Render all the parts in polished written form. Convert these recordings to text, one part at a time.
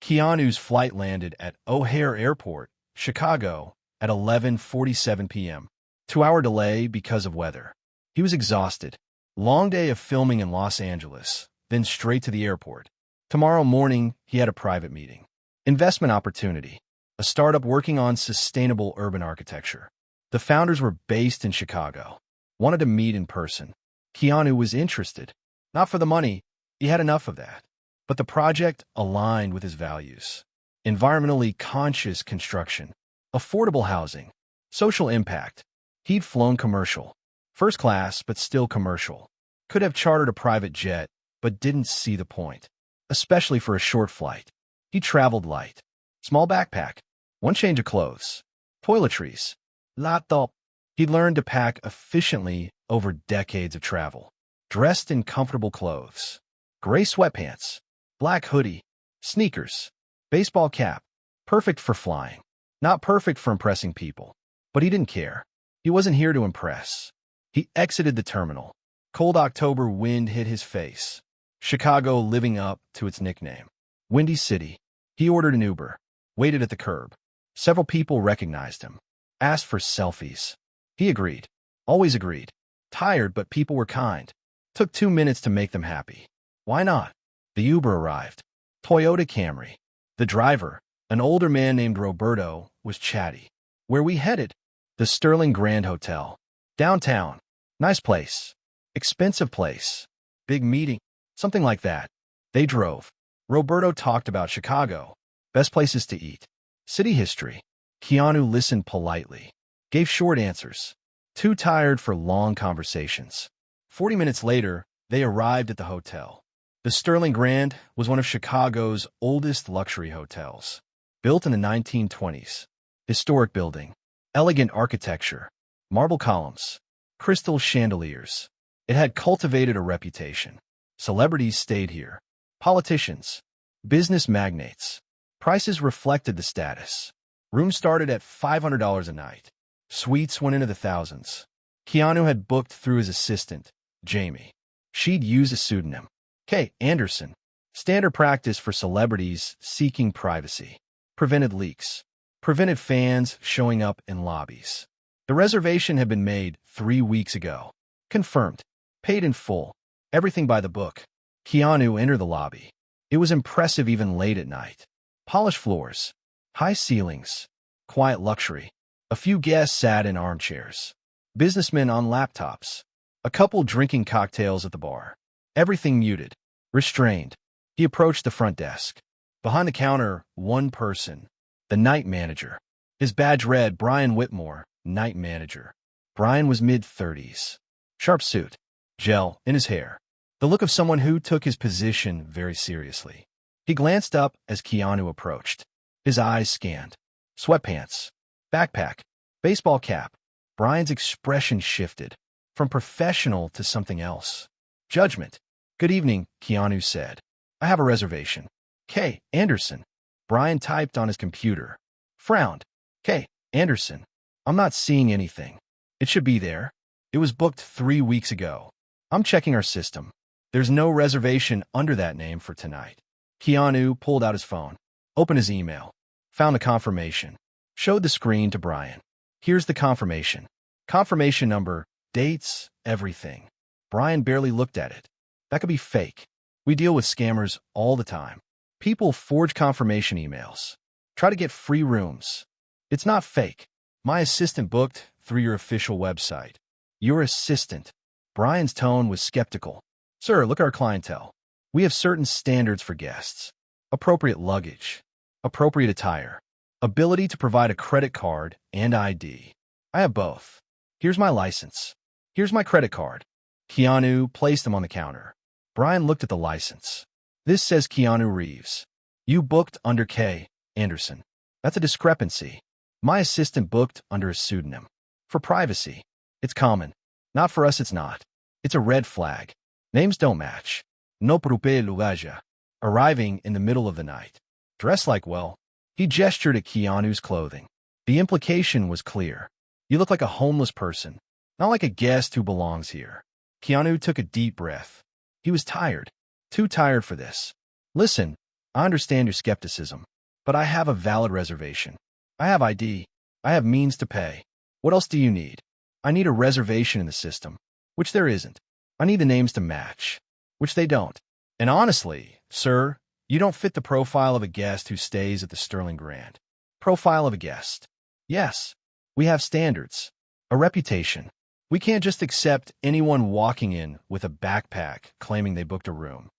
Keanu's flight landed at O'Hare Airport, Chicago, at 11:47 p.m. 2-hour delay because of weather. He was exhausted. Long day of filming in Los Angeles, then straight to the airport. Tomorrow morning, he had a private meeting. Investment opportunity. A startup working on sustainable urban architecture. The founders were based in Chicago. Wanted to meet in person. Keanu was interested. Not for the money, he had enough of that. But the project aligned with his values. Environmentally conscious construction. Affordable housing. Social impact. He'd flown commercial. First class, but still commercial. Could have chartered a private jet, but didn't see the point. Especially for a short flight. He traveled light. Small backpack. One change of clothes. Toiletries. Laptop. He'd learned to pack efficiently over decades of travel. Dressed in comfortable clothes. Gray sweatpants. Black hoodie. Sneakers. Baseball cap. Perfect for flying. Not perfect for impressing people. But he didn't care. He wasn't here to impress. He exited the terminal. Cold October wind hit his face. Chicago living up to its nickname. Windy City. He ordered an Uber. Waited at the curb. Several people recognized him. Asked for selfies. He agreed. Always agreed. Tired, but people were kind. Took 2 minutes to make them happy. Why not? The Uber arrived. Toyota Camry. The driver, an older man named Roberto, was chatty. Where we headed? The Sterling Grand Hotel. Downtown. Nice place. Expensive place. Big meeting. Something like that. They drove. Roberto talked about Chicago. Best places to eat. City history. Keanu listened politely. Gave short answers. Too tired for long conversations. 40 minutes later, they arrived at the hotel. The Sterling Grand was one of Chicago's oldest luxury hotels. Built in the 1920s. Historic building. Elegant architecture. Marble columns. Crystal chandeliers. It had cultivated a reputation. Celebrities stayed here. Politicians. Business magnates. Prices reflected the status. Rooms started at $500 a night. Suites went into the thousands. Keanu had booked through his assistant, Jamie. She'd used a pseudonym. K. Anderson. Standard practice for celebrities seeking privacy. Prevented leaks. Prevented fans showing up in lobbies. The reservation had been made 3 weeks ago. Confirmed. Paid in full. Everything by the book. Keanu entered the lobby. It was impressive even late at night. Polished floors. High ceilings. Quiet luxury. A few guests sat in armchairs. Businessmen on laptops. A couple drinking cocktails at the bar. Everything muted. Restrained. He approached the front desk. Behind the counter, one person. The night manager. His badge read Brian Whitmore, night manager. Brian was mid-30s. Sharp suit. Gel in his hair. The look of someone who took his position very seriously. He glanced up as Keanu approached. His eyes scanned. Sweatpants. Backpack. Baseball cap. Brian's expression shifted. From professional to something else. Judgment. Good evening, Keanu said. I have a reservation. K. Anderson. Brian typed on his computer. Frowned. K. Anderson. I'm not seeing anything. It should be there. It was booked 3 weeks ago. I'm checking our system. There's no reservation under that name for tonight. Keanu pulled out his phone. Opened his email. Found the confirmation. Showed the screen to Brian. Here's the confirmation. Confirmation number, dates, everything. Brian barely looked at it. That could be fake. We deal with scammers all the time. People forge confirmation emails. Try to get free rooms. It's not fake. My assistant booked through your official website. Your assistant. Brian's tone was skeptical. Sir, look at our clientele. We have certain standards for guests. Appropriate luggage. Appropriate attire. Ability to provide a credit card and ID. I have both. Here's my license. Here's my credit card. Keanu placed them on the counter. Brian looked at the license. This says Keanu Reeves. You booked under K. Anderson. That's a discrepancy. My assistant booked under a pseudonym. For privacy. It's common. Not for us, it's not. It's a red flag. Names don't match. No prupe lugaja. Arriving in the middle of the night. Dressed like, well. He gestured at Keanu's clothing. The implication was clear. You look like a homeless person, not like a guest who belongs here. Keanu took a deep breath. He was tired. Too tired for this. Listen, I understand your skepticism, but I have a valid reservation. I have ID. I have means to pay. What else do you need? I need a reservation in the system, which there isn't. I need the names to match, which they don't. And honestly, sir, you don't fit the profile of a guest who stays at the Sterling Grand. Profile of a guest. Yes, we have standards, a reputation. We can't just accept anyone walking in with a backpack claiming they booked a room.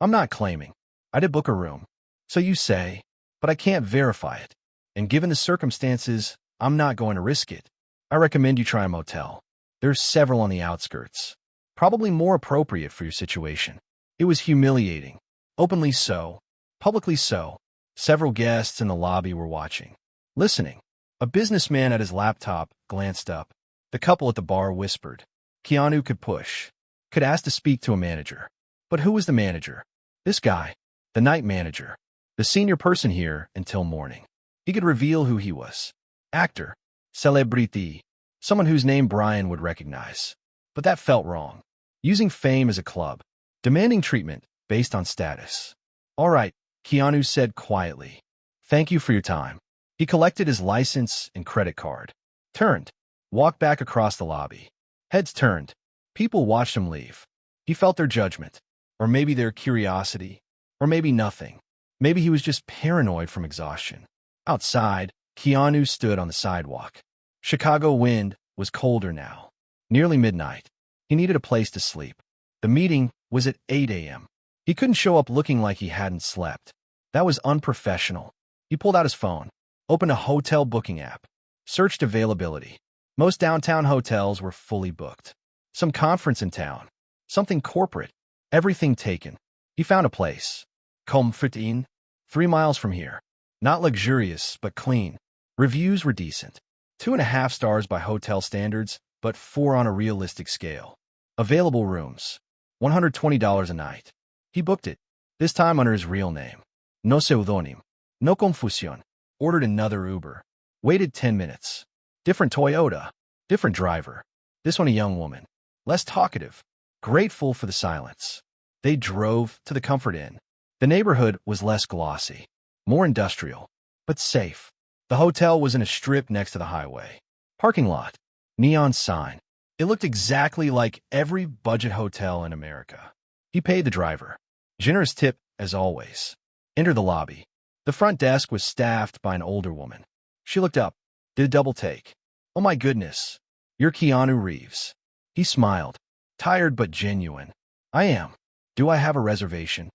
I'm not claiming. I did book a room. So you say, but I can't verify it. And given the circumstances, I'm not going to risk it. I recommend you try a motel. There's several on the outskirts. Probably more appropriate for your situation. It was humiliating. Openly so. Publicly so. Several guests in the lobby were watching. Listening. A businessman at his laptop glanced up. The couple at the bar whispered. Keanu could push. Could ask to speak to a manager. But who was the manager? This guy. The night manager. The senior person here until morning. He could reveal who he was. Actor. Celebrity. Someone whose name Brian would recognize. But that felt wrong. Using fame as a club. Demanding treatment based on status. All right, Keanu said quietly. Thank you for your time. He collected his license and credit card. Turned. Walked back across the lobby. Heads turned. People watched him leave. He felt their judgment. Or maybe their curiosity. Or maybe nothing. Maybe he was just paranoid from exhaustion. Outside, Keanu stood on the sidewalk. Chicago wind was colder now. Nearly midnight. He needed a place to sleep. The meeting was at 8 a.m. He couldn't show up looking like he hadn't slept. That was unprofessional. He pulled out his phone, opened a hotel booking app, searched availability. Most downtown hotels were fully booked. Some conference in town. Something corporate. Everything taken. He found a place. Comforting. 3 miles from here. Not luxurious, but clean. Reviews were decent. 2.5 stars by hotel standards, but 4 on a realistic scale. Available rooms. $120 a night. He booked it, this time under his real name. No pseudonym. No confusión. Ordered another Uber. Waited 10 minutes. Different Toyota. Different driver. This one a young woman. Less talkative. Grateful for the silence. They drove to the Comfort Inn. The neighborhood was less glossy. More industrial. But safe. The hotel was in a strip next to the highway. Parking lot. Neon sign. It looked exactly like every budget hotel in America. He paid the driver. Generous tip, as always. Entered the lobby. The front desk was staffed by an older woman. She looked up, did a double take. Oh my goodness. You're Keanu Reeves. He smiled. Tired but genuine. I am. Do I have a reservation?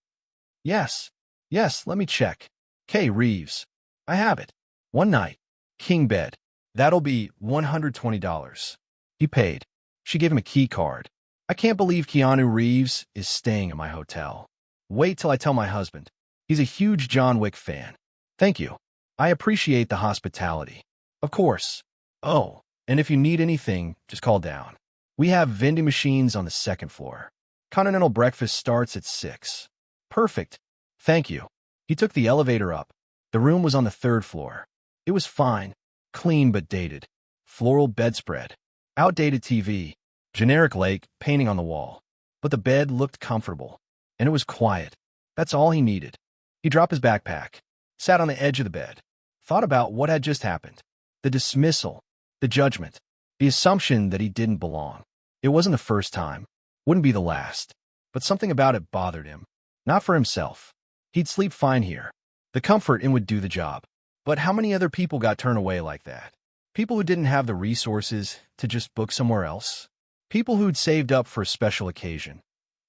Yes. Yes, let me check. K. Reeves. I have it. One night. King bed. That'll be $120. He paid. She gave him a key card. I can't believe Keanu Reeves is staying at my hotel. Wait till I tell my husband. He's a huge John Wick fan. Thank you. I appreciate the hospitality. Of course. Oh, and if you need anything, just call down. We have vending machines on the 2nd floor. Continental breakfast starts at 6. Perfect. Thank you. He took the elevator up. The room was on the 3rd floor. It was fine. Clean but dated. Floral bedspread. Outdated TV. Generic lake painting on the wall. But the bed looked comfortable. And it was quiet. That's all he needed. He dropped his backpack. Sat on the edge of the bed. Thought about what had just happened. The dismissal. The judgment. The assumption that he didn't belong. It wasn't the first time. Wouldn't be the last. But something about it bothered him. Not for himself. He'd sleep fine here. The Comfort Inn would do the job. But how many other people got turned away like that? People who didn't have the resources to just book somewhere else? People who'd saved up for a special occasion,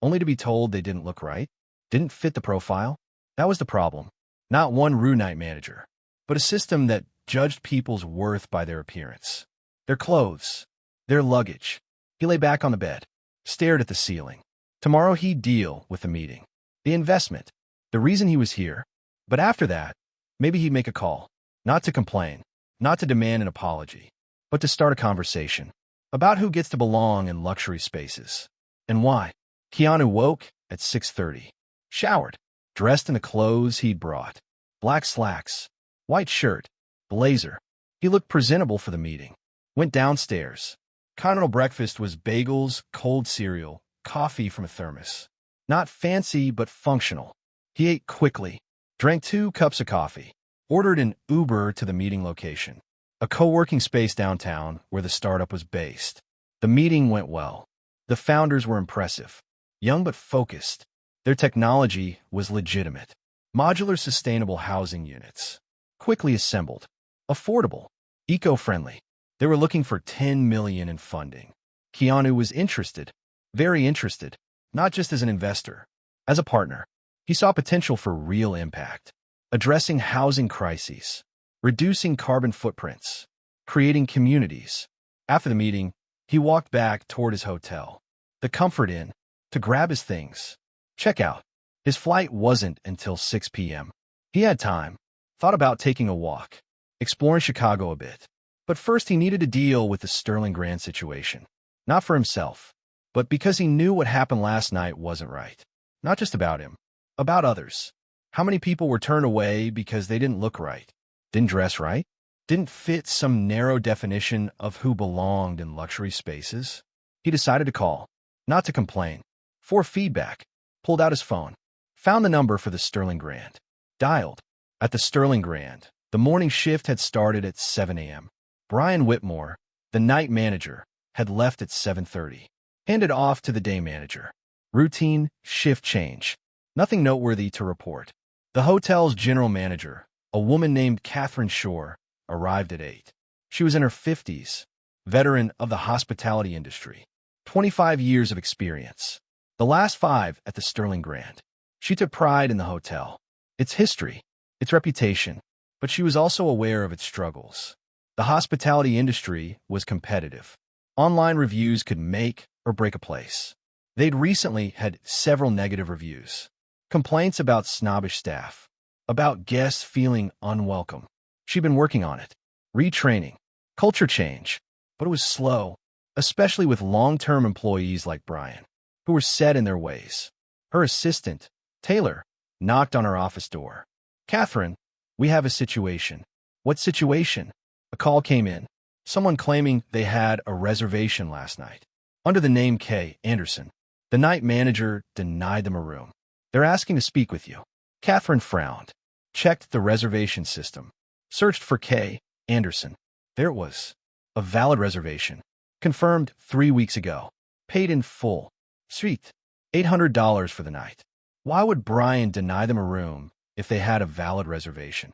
only to be told they didn't look right? Didn't fit the profile? That was the problem. Not one rude night manager, but a system that judged people's worth by their appearance. Their clothes. Their luggage. He lay back on the bed, stared at the ceiling. Tomorrow he'd deal with the meeting. The investment. The reason he was here. But after that, maybe he'd make a call. Not to complain. Not to demand an apology. But to start a conversation. About who gets to belong in luxury spaces. And why. Keanu woke at 6:30. Showered. Dressed in the clothes he'd brought. Black slacks. White shirt. Blazer. He looked presentable for the meeting. Went downstairs. Continental breakfast was bagels, cold cereal, coffee from a thermos. Not fancy, but functional. He ate quickly. drank 2 cups of coffee, ordered an Uber to the meeting location, a co-working space downtown where the startup was based. The meeting went well. The founders were impressive, young but focused. Their technology was legitimate. Modular sustainable housing units, quickly assembled, affordable, eco-friendly. They were looking for $10 million in funding. Keanu was interested, very interested, not just as an investor, as a partner. He saw potential for real impact, addressing housing crises, reducing carbon footprints, creating communities. After the meeting, he walked back toward his hotel, the Comfort Inn, to grab his things. Check out. His flight wasn't until 6 p.m. He had time, thought about taking a walk, exploring Chicago a bit. But first he needed to deal with the Sterling Grand situation. Not for himself, but because he knew what happened last night wasn't right. Not just about him, about others. How many people were turned away because they didn't look right, didn't dress right, didn't fit some narrow definition of who belonged in luxury spaces? He decided to call, not to complain, for feedback. Pulled out his phone, found the number for the Sterling Grand, dialed. At the Sterling Grand, the morning shift had started at 7 a.m. Brian Whitmore, the night manager, had left at 7:30, handed off to the day manager. Routine, shift change. Nothing noteworthy to report. The hotel's general manager, a woman named Catherine Shore, arrived at 8. She was in her 50s, veteran of the hospitality industry, 25 years of experience. The last 5 at the Sterling Grand. She took pride in the hotel, its history, its reputation, but she was also aware of its struggles. The hospitality industry was competitive. Online reviews could make or break a place. They'd recently had several negative reviews. Complaints about snobbish staff, about guests feeling unwelcome. She'd been working on it. Retraining, culture change. But it was slow, especially with long-term employees like Brian, who were set in their ways. Her assistant, Taylor, knocked on her office door. "Catherine, we have a situation." "What situation?" A call came in. Someone claiming they had a reservation last night, under the name K. Anderson. The night manager denied them a room. "They're asking to speak with you." Catherine frowned, checked the reservation system, searched for K. Anderson. There it was. A valid reservation. Confirmed 3 weeks ago. Paid in full. Suite. $800 for the night. Why would Brian deny them a room if they had a valid reservation?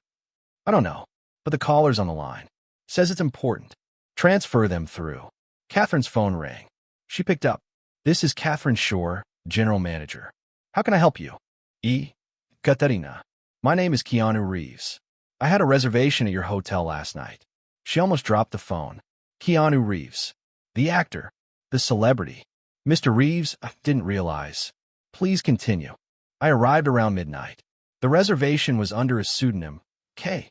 I don't know, but the caller's on the line. Says it's important. Transfer them through. Catherine's phone rang. She picked up. "This is Catherine Shore, general manager. How can I help you?" Katerina. "My name is Keanu Reeves. I had a reservation at your hotel last night." She almost dropped the phone. Keanu Reeves. The actor. The celebrity. "Mr. Reeves, I didn't realize." "Please continue." "I arrived around midnight. The reservation was under a pseudonym, K.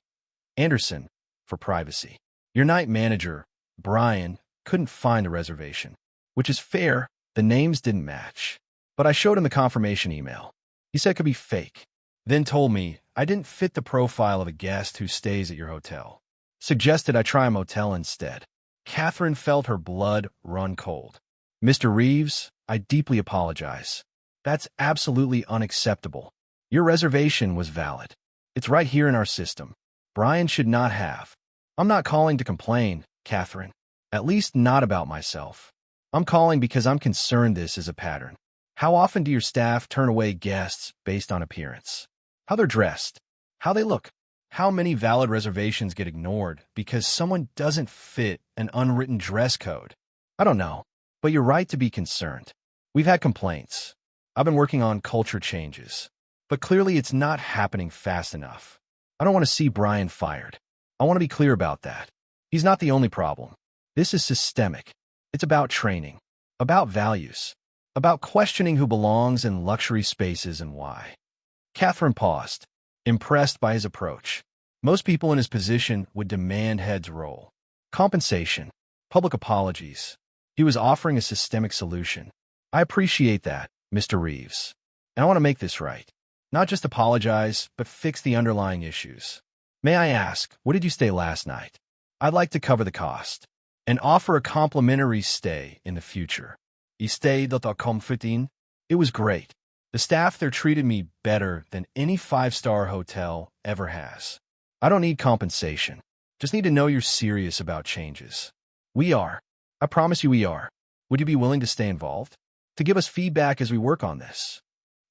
Anderson, for privacy. Your night manager, Brian, couldn't find the reservation, which is fair. The names didn't match. But I showed him the confirmation email. He said it could be fake. Then told me I didn't fit the profile of a guest who stays at your hotel. Suggested I try a motel instead." Catherine felt her blood run cold. "Mr. Reeves, I deeply apologize. That's absolutely unacceptable. Your reservation was valid. It's right here in our system. Brian should not have." "I'm not calling to complain, Catherine. At least not about myself. I'm calling because I'm concerned this is a pattern. How often do your staff turn away guests based on appearance? How they're dressed? How they look? How many valid reservations get ignored because someone doesn't fit an unwritten dress code? I don't know, but you're right to be concerned. We've had complaints. I've been working on culture changes. But clearly it's not happening fast enough. I don't want to see Brian fired. I want to be clear about that. He's not the only problem. This is systemic. It's about training, about values, about questioning who belongs in luxury spaces and why." Catherine paused, impressed by his approach. Most people in his position would demand heads roll. Compensation, public apologies. He was offering a systemic solution. "I appreciate that, Mr. Reeves. And I want to make this right. Not just apologize, but fix the underlying issues. May I ask, what did you stay last night? I'd like to cover the cost and offer a complimentary stay in the future." "I stayed at the Comfort Inn. It was great. The staff there treated me better than any five-star hotel ever has. I don't need compensation. Just need to know you're serious about changes. We are. I promise you we are. Would you be willing to stay involved? To give us feedback as we work on this?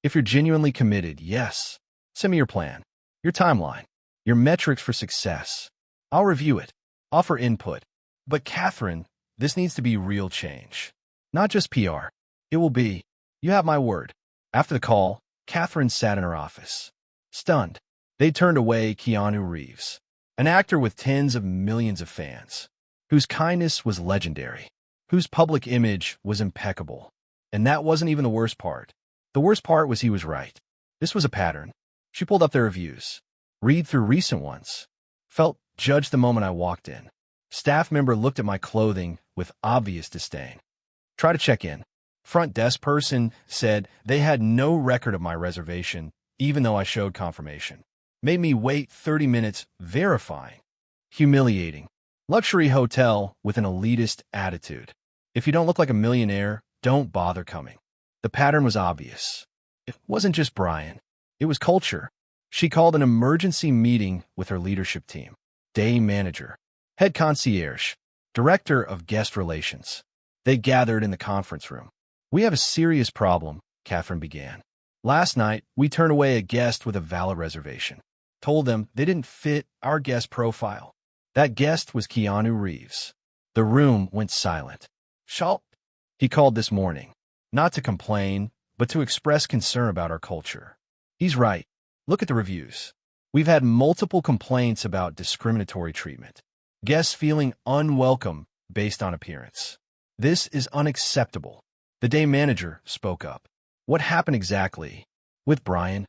If you're genuinely committed, yes. Send me your plan, your timeline, your metrics for success. I'll review it, offer input. But Catherine, this needs to be real change. Not just PR. It will be. You have my word. After the call, Catherine sat in her office. Stunned. They turned away Keanu Reeves, an actor with tens of millions of fans, whose kindness was legendary, whose public image was impeccable. And that wasn't even the worst part. The worst part was he was right. This was a pattern. She pulled up their reviews, read through recent ones, felt judged the moment I walked in. Staff member looked at my clothing with obvious disdain. Try to check in. Front desk person said they had no record of my reservation, even though I showed confirmation. Made me wait 30 minutes verifying. Humiliating. Luxury hotel with an elitist attitude. If you don't look like a millionaire, don't bother coming. The pattern was obvious. It wasn't just Brian. It was culture. She called an emergency meeting with her leadership team. Day manager, head concierge, director of guest relations. They gathered in the conference room. We have a serious problem, Catherine began. Last night, we turned away a guest with a valid reservation. Told them they didn't fit our guest profile. That guest was Keanu Reeves. The room went silent. Schalt, he called this morning, not to complain, but to express concern about our culture. He's right. Look at the reviews. We've had multiple complaints about discriminatory treatment. Guests feeling unwelcome based on appearance. This is unacceptable. The day manager spoke up. What happened exactly with Brian?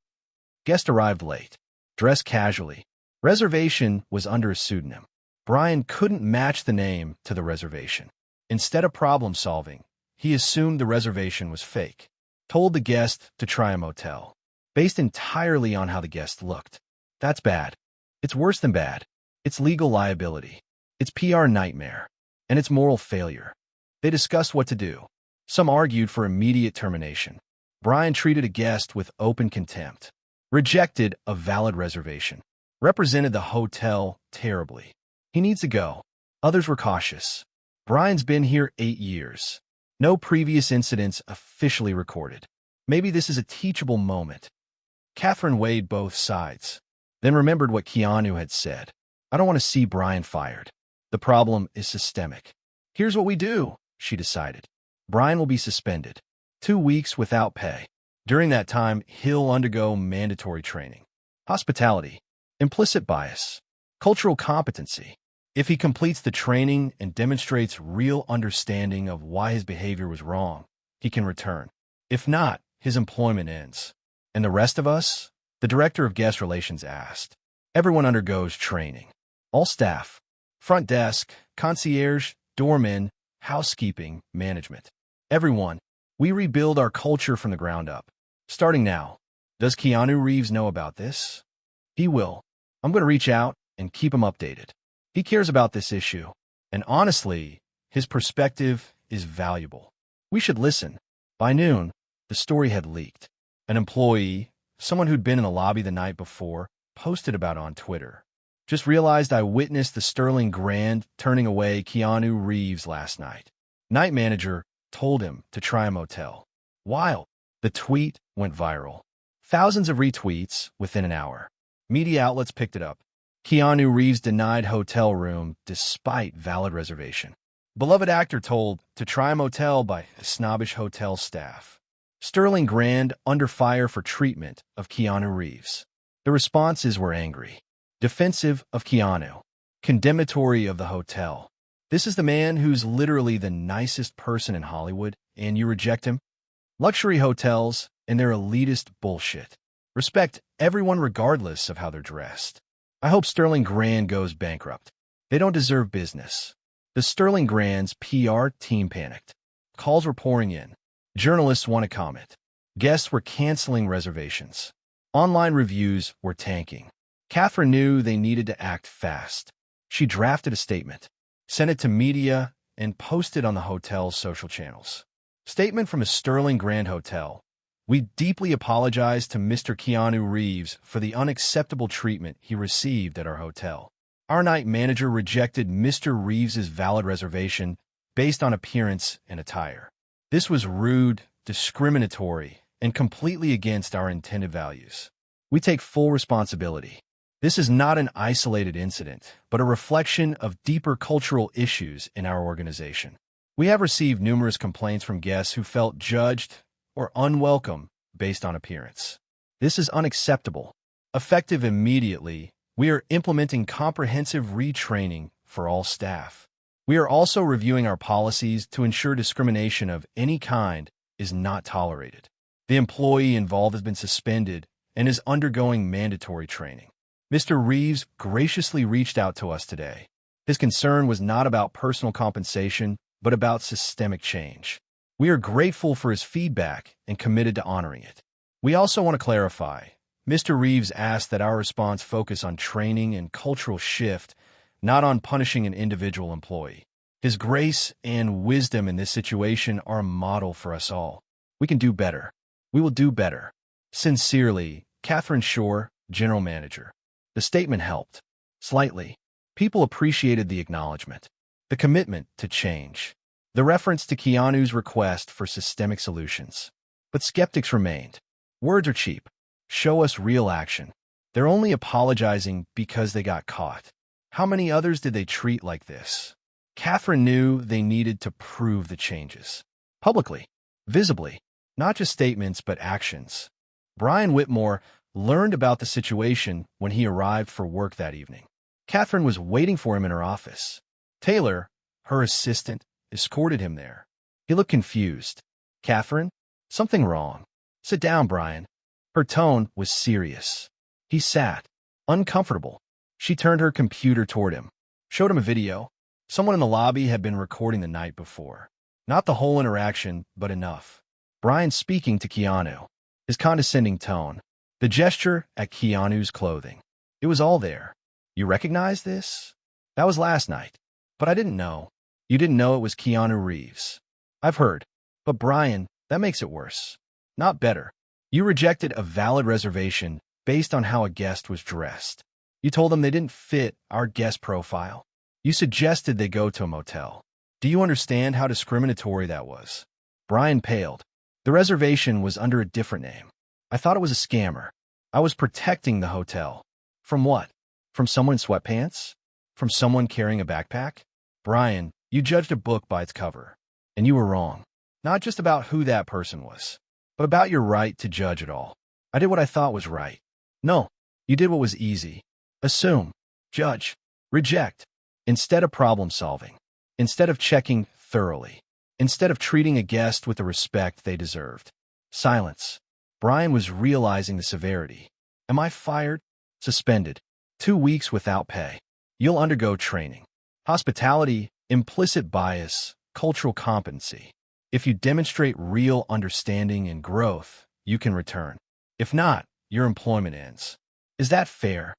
Guest arrived late, dressed casually. Reservation was under a pseudonym. Brian couldn't match the name to the reservation. Instead of problem solving, he assumed the reservation was fake. Told the guest to try a motel, based entirely on how the guest looked. That's bad. It's worse than bad. It's legal liability. It's PR nightmare. And it's moral failure. They discussed what to do. Some argued for immediate termination. Brian treated a guest with open contempt. Rejected a valid reservation. Represented the hotel terribly. He needs to go. Others were cautious. Brian's been here 8 years. No previous incidents officially recorded. Maybe this is a teachable moment. Catherine weighed both sides, then remembered what Keanu had said. I don't want to see Brian fired. The problem is systemic. Here's what we do, she decided. Brian will be suspended. 2 weeks without pay. During that time, he'll undergo mandatory training. Hospitality, implicit bias, cultural competency. If he completes the training and demonstrates real understanding of why his behavior was wrong, he can return. If not, his employment ends. And the rest of us? The director of guest relations asked. Everyone undergoes training. All staff. Front desk, concierge, doorman, housekeeping, management. Everyone. We rebuild our culture from the ground up. Starting now. Does Keanu Reeves know about this? He will. I'm going to reach out and keep him updated. He cares about this issue. And honestly, his perspective is valuable. We should listen. By noon, the story had leaked. An employee, someone who'd been in the lobby the night before, posted about it on Twitter. Just realized I witnessed the Sterling Grand turning away Keanu Reeves last night. Night manager told him to try a motel. Wild. The tweet went viral. Thousands of retweets within an hour. Media outlets picked it up. Keanu Reeves denied hotel room despite valid reservation. Beloved actor told to try a motel by snobbish hotel staff. Sterling Grand under fire for treatment of Keanu Reeves. The responses were angry. Defensive of Keanu. Condemnatory of the hotel. This is the man who's literally the nicest person in Hollywood, and you reject him? Luxury hotels and their elitist bullshit. Respect everyone regardless of how they're dressed. I hope Sterling Grand goes bankrupt. They don't deserve business. The Sterling Grand's PR team panicked. Calls were pouring in. Journalists want to comment. Guests were canceling reservations. Online reviews were tanking. Catherine knew they needed to act fast. She drafted a statement, sent it to media, and posted on the hotel's social channels. Statement from a Sterling Grand Hotel. We deeply apologize to Mr. Keanu Reeves for the unacceptable treatment he received at our hotel. Our night manager rejected Mr. Reeves's valid reservation based on appearance and attire. This was rude, discriminatory, and completely against our intended values. We take full responsibility. This is not an isolated incident, but a reflection of deeper cultural issues in our organization. We have received numerous complaints from guests who felt judged or unwelcome based on appearance. This is unacceptable. Effective immediately, we are implementing comprehensive retraining for all staff. We are also reviewing our policies to ensure discrimination of any kind is not tolerated. The employee involved has been suspended and is undergoing mandatory training. Mr. Reeves graciously reached out to us today. His concern was not about personal compensation, but about systemic change. We are grateful for his feedback and committed to honoring it. We also want to clarify, Mr. Reeves asked that our response focus on training and cultural shift, not on punishing an individual employee. His grace and wisdom in this situation are a model for us all. We can do better. We will do better. Sincerely, Catherine Shore, General Manager. The statement helped. Slightly. People appreciated the acknowledgement. The commitment to change. The reference to Keanu's request for systemic solutions. But skeptics remained. Words are cheap. Show us real action. They're only apologizing because they got caught. How many others did they treat like this? Catherine knew they needed to prove the changes. Publicly. Visibly. Not just statements, but actions. Brian Whitmore learned about the situation when he arrived for work that evening. Catherine was waiting for him in her office. Taylor, her assistant, escorted him there. He looked confused. Catherine? Something wrong. Sit down, Brian. Her tone was serious. He sat, uncomfortable. She turned her computer toward him, showed him a video. Someone in the lobby had been recording the night before. Not the whole interaction, but enough. Brian speaking to Keanu. His condescending tone. The gesture at Keanu's clothing. It was all there. You recognize this? That was last night. But I didn't know. You didn't know it was Keanu Reeves. I've heard. But Brian, that makes it worse. Not better. You rejected a valid reservation based on how a guest was dressed. You told them they didn't fit our guest profile. You suggested they go to a motel. Do you understand how discriminatory that was? Brian paled. The reservation was under a different name. I thought it was a scammer. I was protecting the hotel. From what? From someone in sweatpants? From someone carrying a backpack? Brian, you judged a book by its cover. And you were wrong. Not just about who that person was, but about your right to judge it all. I did what I thought was right. No, you did what was easy. Assume, judge, reject, instead of problem solving, instead of checking thoroughly, instead of treating a guest with the respect they deserved. Silence. Brian was realizing the severity. Am I fired? Suspended. 2 weeks without pay. You'll undergo training. Hospitality, implicit bias, cultural competency. If you demonstrate real understanding and growth, you can return. If not, your employment ends. Is that fair?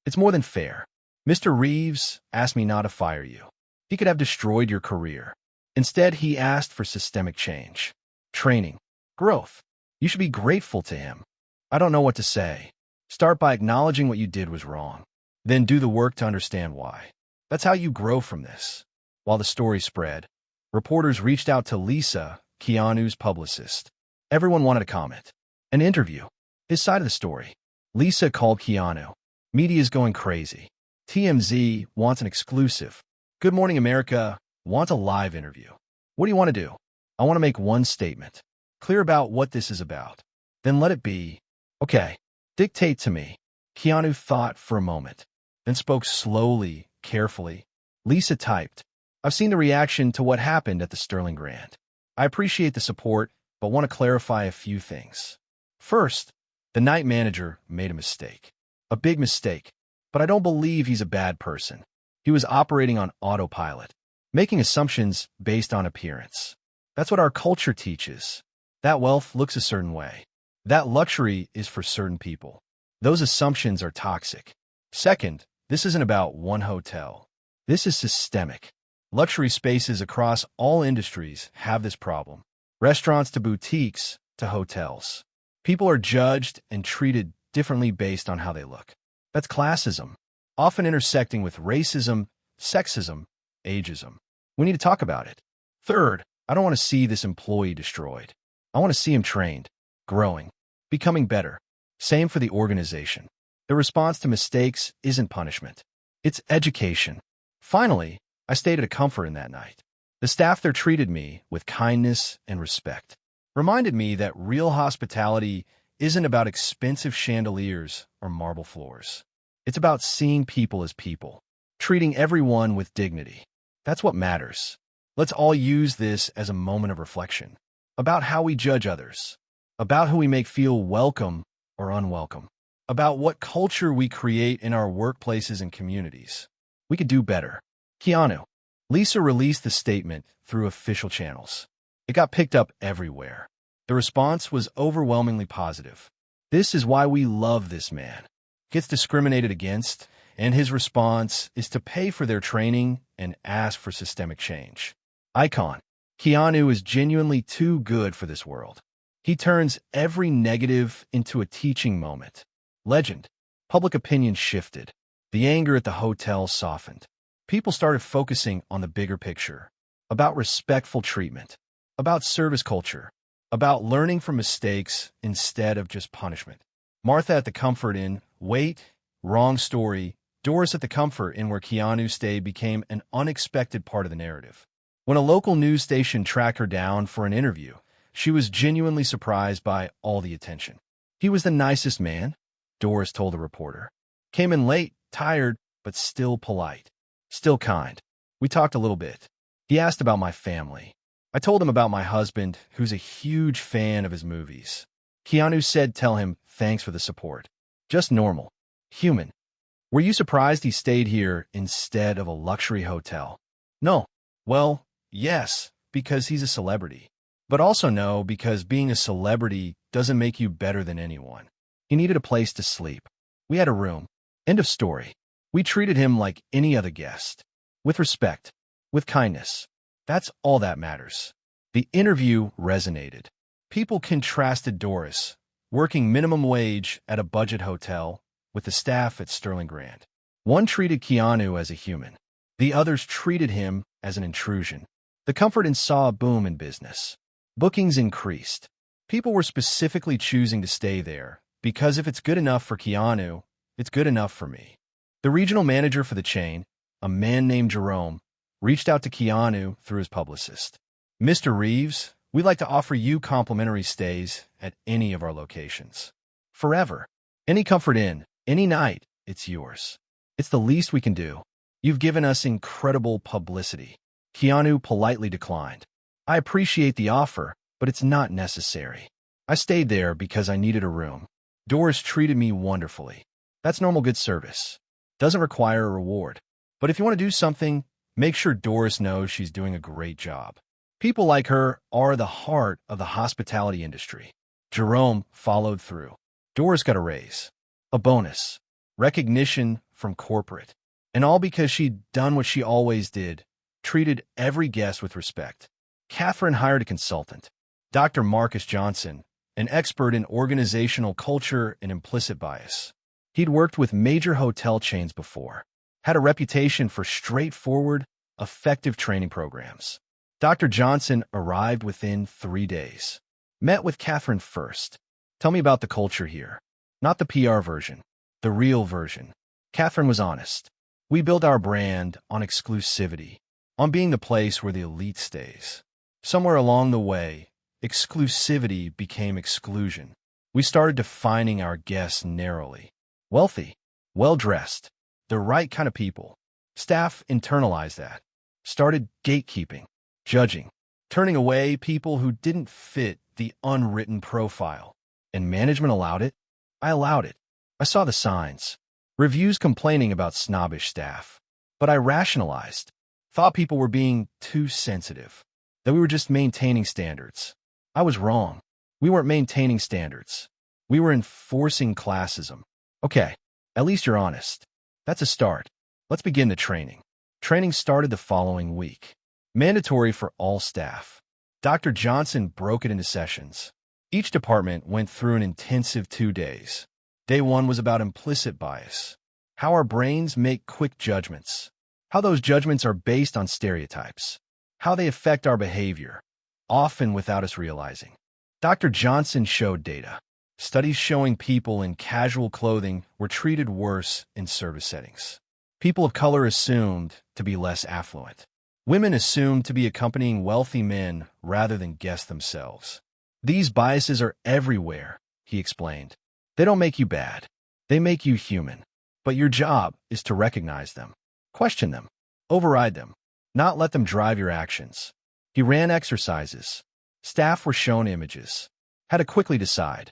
It's more than fair. Mr. Reeves asked me not to fire you. He could have destroyed your career. Instead, he asked for systemic change. Training. Growth. You should be grateful to him. I don't know what to say. Start by acknowledging what you did was wrong. Then do the work to understand why. That's how you grow from this. While the story spread, reporters reached out to Lisa, Keanu's publicist. Everyone wanted a comment. An interview. His side of the story. Lisa called Keanu. Media's going crazy. TMZ wants an exclusive. Good Morning America wants a live interview. What do you want to do? I want to make one statement. Clear about what this is about. Then let it be. Okay. Dictate to me. Keanu thought for a moment, then spoke slowly, carefully. Lisa typed, I've seen the reaction to what happened at the Sterling Grand. I appreciate the support, but want to clarify a few things. First, the night manager made a mistake. A big mistake. But I don't believe he's a bad person. He was operating on autopilot, making assumptions based on appearance. That's what our culture teaches. That wealth looks a certain way. That luxury is for certain people. Those assumptions are toxic. Second, this isn't about one hotel. This is systemic. Luxury spaces across all industries have this problem. Restaurants to boutiques, to hotels. People are judged and treated differently based on how they look. That's classism, often intersecting with racism, sexism, ageism. We need to talk about it. Third, I don't want to see this employee destroyed. I want to see him trained, growing, becoming better. Same for the organization. The response to mistakes isn't punishment. It's education. Finally, I stayed at a Comfort Inn that night. The staff there treated me with kindness and respect. Reminded me that real hospitality isn't about expensive chandeliers or marble floors. It's about seeing people as people, treating everyone with dignity. That's what matters. Let's all use this as a moment of reflection about how we judge others, about who we make feel welcome or unwelcome, about what culture we create in our workplaces and communities. We could do better. Keanu. Lisa released the statement through official channels. It got picked up everywhere. The response was overwhelmingly positive. This is why we love this man. Gets discriminated against, and his response is to pay for their training and ask for systemic change. Icon. Keanu is genuinely too good for this world. He turns every negative into a teaching moment. Legend. Public opinion shifted. The anger at the hotel softened. People started focusing on the bigger picture, about respectful treatment, about service culture, about learning from mistakes instead of just punishment. Martha at the Comfort Inn, wait, wrong story. Doris at the Comfort Inn where Keanu stayed became an unexpected part of the narrative. When a local news station tracked her down for an interview, she was genuinely surprised by all the attention. He was the nicest man, Doris told the reporter. Came in late, tired, but still polite. Still kind. We talked a little bit. He asked about my family. I told him about my husband, who's a huge fan of his movies. Keanu said tell him thanks for the support. Just normal. Human. Were you surprised he stayed here instead of a luxury hotel? No. Well, yes, because he's a celebrity. But also no, because being a celebrity doesn't make you better than anyone. He needed a place to sleep. We had a room. End of story. We treated him like any other guest. With respect. With kindness. That's all that matters. The interview resonated. People contrasted Doris, working minimum wage at a budget hotel, with the staff at Sterling Grand. One treated Keanu as a human. The others treated him as an intrusion. The Comfort Inn saw a boom in business. Bookings increased. People were specifically choosing to stay there, because if it's good enough for Keanu, it's good enough for me. The regional manager for the chain, a man named Jerome, reached out to Keanu through his publicist. Mr. Reeves, we'd like to offer you complimentary stays at any of our locations. Forever. Any Comfort Inn, any night, it's yours. It's the least we can do. You've given us incredible publicity. Keanu politely declined. I appreciate the offer, but it's not necessary. I stayed there because I needed a room. Doris treated me wonderfully. That's normal good service. Doesn't require a reward. But if you want to do something, make sure Doris knows she's doing a great job. People like her are the heart of the hospitality industry. Jerome followed through. Doris got a raise, a bonus, recognition from corporate, and all because she'd done what she always did, treated every guest with respect. Catherine hired a consultant, Dr. Marcus Johnson, an expert in organizational culture and implicit bias. He'd worked with major hotel chains before, had a reputation for straightforward, effective training programs. Dr. Johnson arrived within 3 days. Met with Catherine first. Tell me about the culture here. Not the PR version, the real version. Catherine was honest. We built our brand on exclusivity, on being the place where the elite stays. Somewhere along the way, exclusivity became exclusion. We started defining our guests narrowly. Wealthy, well-dressed, the right kind of people. Staff internalized that. Started gatekeeping, judging, turning away people who didn't fit the unwritten profile. And management allowed it. I allowed it. I saw the signs. Reviews complaining about snobbish staff. But I rationalized. Thought people were being too sensitive. That we were just maintaining standards. I was wrong. We weren't maintaining standards. We were enforcing classism. Okay, at least you're honest. That's a start. Let's begin the training. Training started the following week. Mandatory for all staff. Dr. Johnson broke it into sessions. Each department went through an intensive 2 days. Day 1 was about implicit bias, how our brains make quick judgments, how those judgments are based on stereotypes, how they affect our behavior, often without us realizing. Dr. Johnson showed data. Studies showing people in casual clothing were treated worse in service settings. People of color assumed to be less affluent. Women assumed to be accompanying wealthy men rather than guests themselves. These biases are everywhere, he explained. They don't make you bad. They make you human. But your job is to recognize them, question them, override them, not let them drive your actions. He ran exercises. Staff were shown images. Had to quickly decide.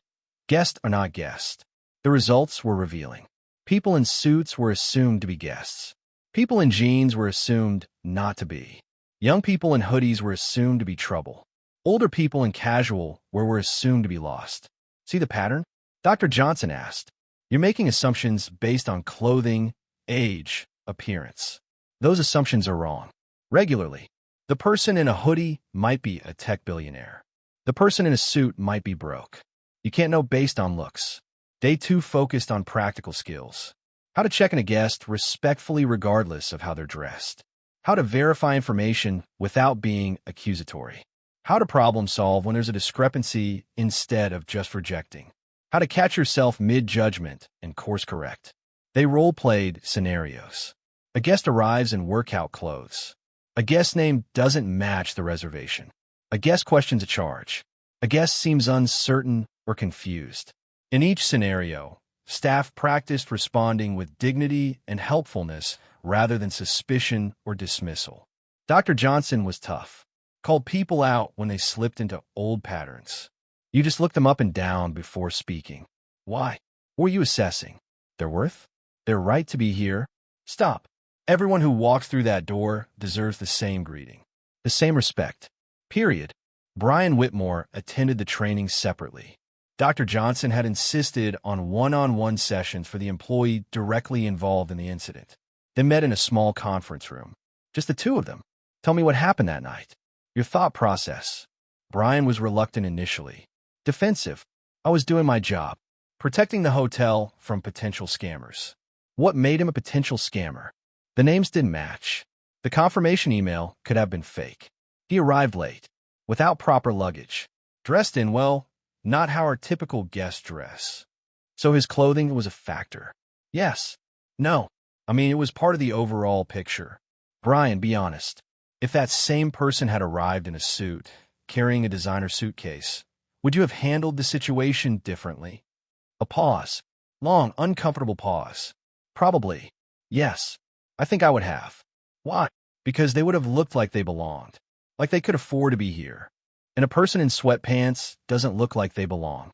Guest or not guest. The results were revealing. People in suits were assumed to be guests. People in jeans were assumed not to be. Young people in hoodies were assumed to be trouble. Older people in casual wear were assumed to be lost. See the pattern? Dr. Johnson asked. You're making assumptions based on clothing, age, appearance. Those assumptions are wrong. Regularly, the person in a hoodie might be a tech billionaire. The person in a suit might be broke. You can't know based on looks. Day 2 focused on practical skills. How to check in a guest respectfully regardless of how they're dressed. How to verify information without being accusatory. How to problem solve when there's a discrepancy instead of just rejecting. How to catch yourself mid-judgment and course correct. They role-played scenarios. A guest arrives in workout clothes. A guest name doesn't match the reservation. A guest questions a charge. A guest seems uncertain or confused. In each scenario, staff practiced responding with dignity and helpfulness rather than suspicion or dismissal. Dr. Johnson was tough. Called people out when they slipped into old patterns. You just looked them up and down before speaking. Why? What were you assessing? Their worth? Their right to be here? Stop. Everyone who walks through that door deserves the same greeting. The same respect. Period. Brian Whitmore attended the training separately. Dr. Johnson had insisted on one-on-one sessions for the employee directly involved in the incident. They met in a small conference room. Just the two of them. Tell me what happened that night. Your thought process. Brian was reluctant initially. Defensive. I was doing my job. Protecting the hotel from potential scammers. What made him a potential scammer? The names didn't match. The confirmation email could have been fake. He arrived late, without proper luggage. Dressed in, well, not how our typical guests dress. So his clothing was a factor. Yes. No. I mean, it was part of the overall picture. Brian, be honest. If that same person had arrived in a suit, carrying a designer suitcase, would you have handled the situation differently? A pause. Long, uncomfortable pause. Probably. Yes. I think I would have. Why? Because they would have looked like they belonged. Like they could afford to be here. And a person in sweatpants doesn't look like they belong.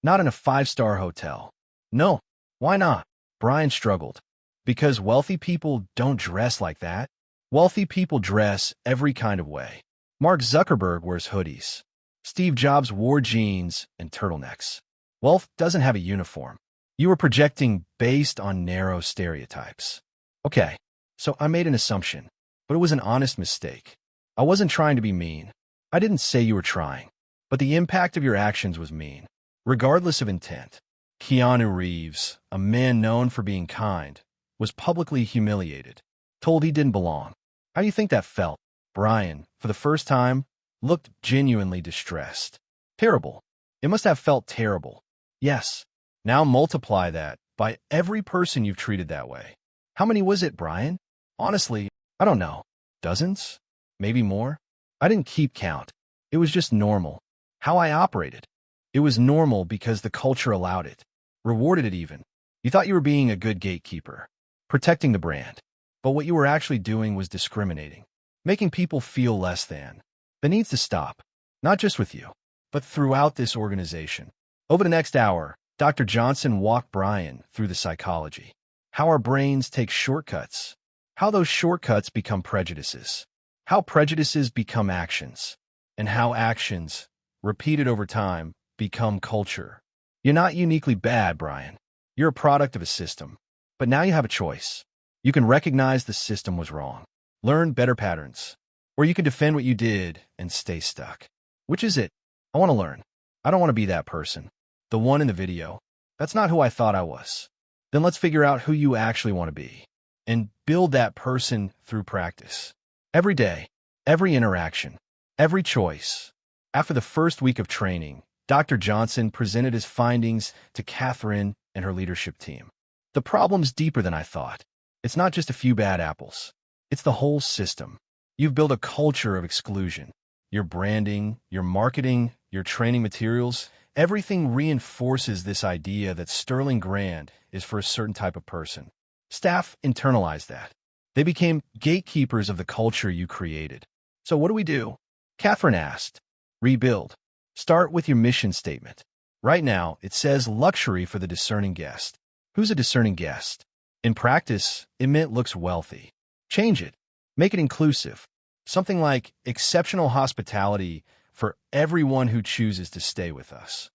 Not in a 5-star hotel. No. Why not? Brian struggled. Because wealthy people don't dress like that. Wealthy people dress every kind of way. Mark Zuckerberg wears hoodies. Steve Jobs wore jeans and turtlenecks. Wealth doesn't have a uniform. You were projecting based on narrow stereotypes. Okay, so I made an assumption, but it was an honest mistake. I wasn't trying to be mean. I didn't say you were trying, but the impact of your actions was mean, regardless of intent. Keanu Reeves, a man known for being kind, was publicly humiliated, told he didn't belong. How do you think that felt? Brian, for the first time, looked genuinely distressed. Terrible. It must have felt terrible. Yes. Now multiply that by every person you've treated that way. How many was it, Brian? Honestly, I don't know. Dozens? Maybe more? I didn't keep count. It was just normal. How I operated. It was normal because the culture allowed it. Rewarded it even. You thought you were being a good gatekeeper. Protecting the brand. But what you were actually doing was discriminating. Making people feel less than. That needs to stop. Not just with you, but throughout this organization. Over the next hour, Dr. Johnson walked Brian through the psychology. How our brains take shortcuts. How those shortcuts become prejudices. How prejudices become actions. And how actions, repeated over time, become culture. You're not uniquely bad, Brian. You're a product of a system. But now you have a choice. You can recognize the system was wrong. Learn better patterns. Or you can defend what you did and stay stuck. Which is it? I want to learn. I don't want to be that person. The one in the video. That's not who I thought I was. Then let's figure out who you actually want to be and build that person through practice. Every day, every interaction, every choice. After the first week of training, Dr. Johnson presented his findings to Catherine and her leadership team. The problem's deeper than I thought. It's not just a few bad apples. It's the whole system. You've built a culture of exclusion. Your branding, your marketing, your training materials, everything reinforces this idea that Sterling Grand is for a certain type of person. Staff internalized that. They became gatekeepers of the culture you created. So what do we do? Catherine asked. Rebuild. Start with your mission statement. Right now, it says luxury for the discerning guest. Who's a discerning guest? In practice, it meant looks wealthy. Change it. Make it inclusive. Something like exceptional hospitality for everyone who chooses to stay with us.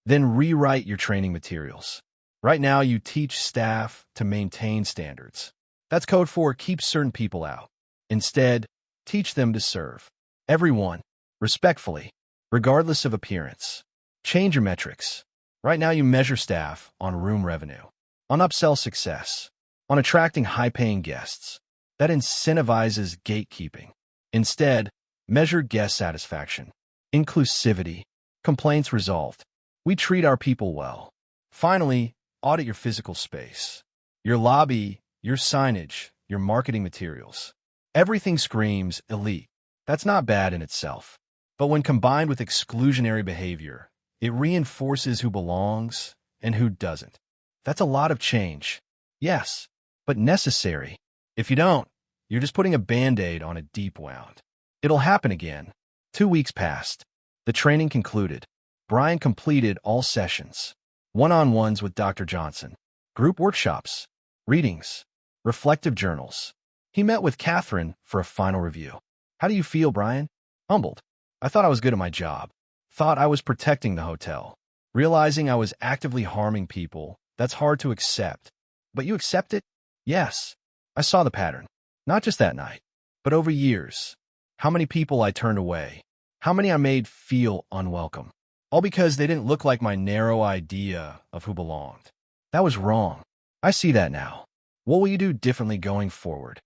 Then rewrite your training materials. Right now, you teach staff to maintain standards. That's code for keep certain people out. Instead, teach them to serve everyone, respectfully, regardless of appearance. Change your metrics. Right now, you measure staff on room revenue, on upsell success, on attracting high-paying guests. That incentivizes gatekeeping. Instead, measure guest satisfaction, inclusivity, complaints resolved. We treat our people well. Finally, audit your physical space, your lobby, your signage, your marketing materials. Everything screams elite. That's not bad in itself. But when combined with exclusionary behavior, it reinforces who belongs and who doesn't. That's a lot of change. Yes, but necessary. If you don't, you're just putting a Band-Aid on a deep wound. It'll happen again. 2 weeks passed. The training concluded. Brian completed all sessions. One-on-ones with Dr. Johnson. Group workshops. Readings. Reflective journals. He met with Catherine for a final review. How do you feel, Brian? Humbled. I thought I was good at my job. Thought I was protecting the hotel. Realizing I was actively harming people, that's hard to accept. But you accept it? Yes. I saw the pattern. Not just that night, but over years. How many people I turned away. How many I made feel unwelcome. All because they didn't look like my narrow idea of who belonged. That was wrong. I see that now. What will you do differently going forward?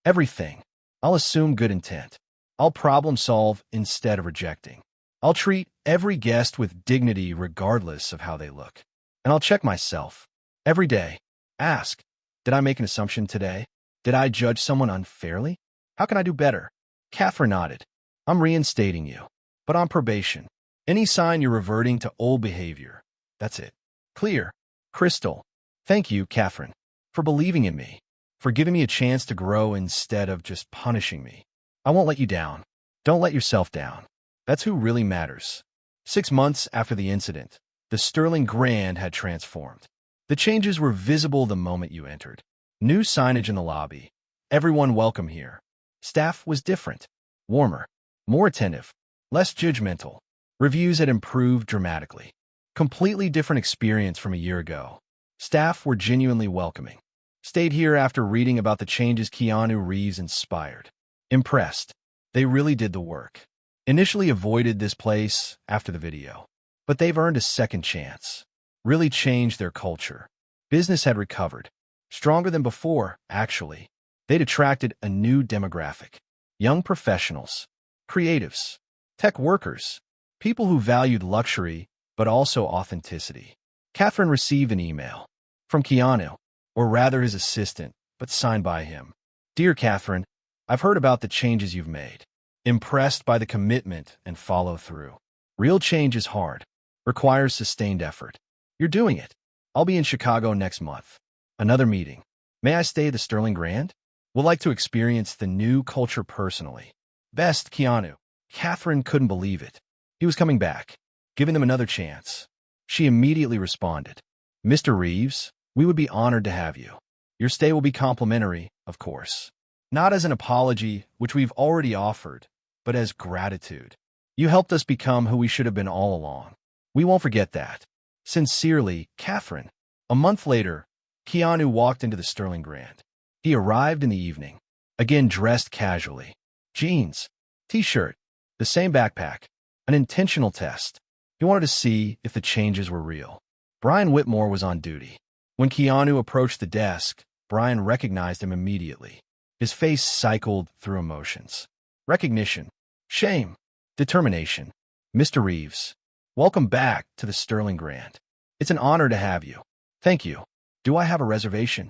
Everything. I'll assume good intent. I'll problem solve instead of rejecting. I'll treat every guest with dignity regardless of how they look. And I'll check myself. Every day. Ask, did I make an assumption today? Did I judge someone unfairly? How can I do better? Catherine nodded. I'm reinstating you, but on probation. Any sign you're reverting to old behavior. That's it. Clear. Crystal. Thank you, Catherine, for believing in me, for giving me a chance to grow instead of just punishing me. I won't let you down. Don't let yourself down. That's who really matters. 6 months after the incident, the Sterling Grand had transformed. The changes were visible the moment you entered. New signage in the lobby. Everyone welcome here. Staff was different. Warmer. More attentive. Less judgmental. Reviews had improved dramatically. Completely different experience from a year ago. Staff were genuinely welcoming. Stayed here after reading about the changes Keanu Reeves inspired. Impressed. They really did the work. Initially avoided this place after the video. But they've earned a second chance. Really changed their culture. Business had recovered. Stronger than before, actually. They'd attracted a new demographic. Young professionals. Creatives. Tech workers. People who valued luxury, but also authenticity. Catherine received an email. From Keanu, or rather his assistant, but signed by him. Dear Catherine, I've heard about the changes you've made. Impressed by the commitment and follow-through. Real change is hard. Requires sustained effort. You're doing it. I'll be in Chicago next month. Another meeting. May I stay at the Sterling Grand? Would like to experience the new culture personally. Best, Keanu. Catherine couldn't believe it. He was coming back, giving them another chance. She immediately responded. Mr. Reeves, we would be honored to have you. Your stay will be complimentary, of course. Not as an apology, which we've already offered, but as gratitude. You helped us become who we should have been all along. We won't forget that. Sincerely, Catherine. A month later, Keanu walked into the Sterling Grand. He arrived in the evening, again dressed casually. Jeans, t-shirt, the same backpack, an intentional test. He wanted to see if the changes were real. Brian Whitmore was on duty. When Keanu approached the desk, Brian recognized him immediately. His face cycled through emotions. Recognition, shame, determination. Mr. Reeves, welcome back to the Sterling Grand. It's an honor to have you. Thank you. Do I have a reservation?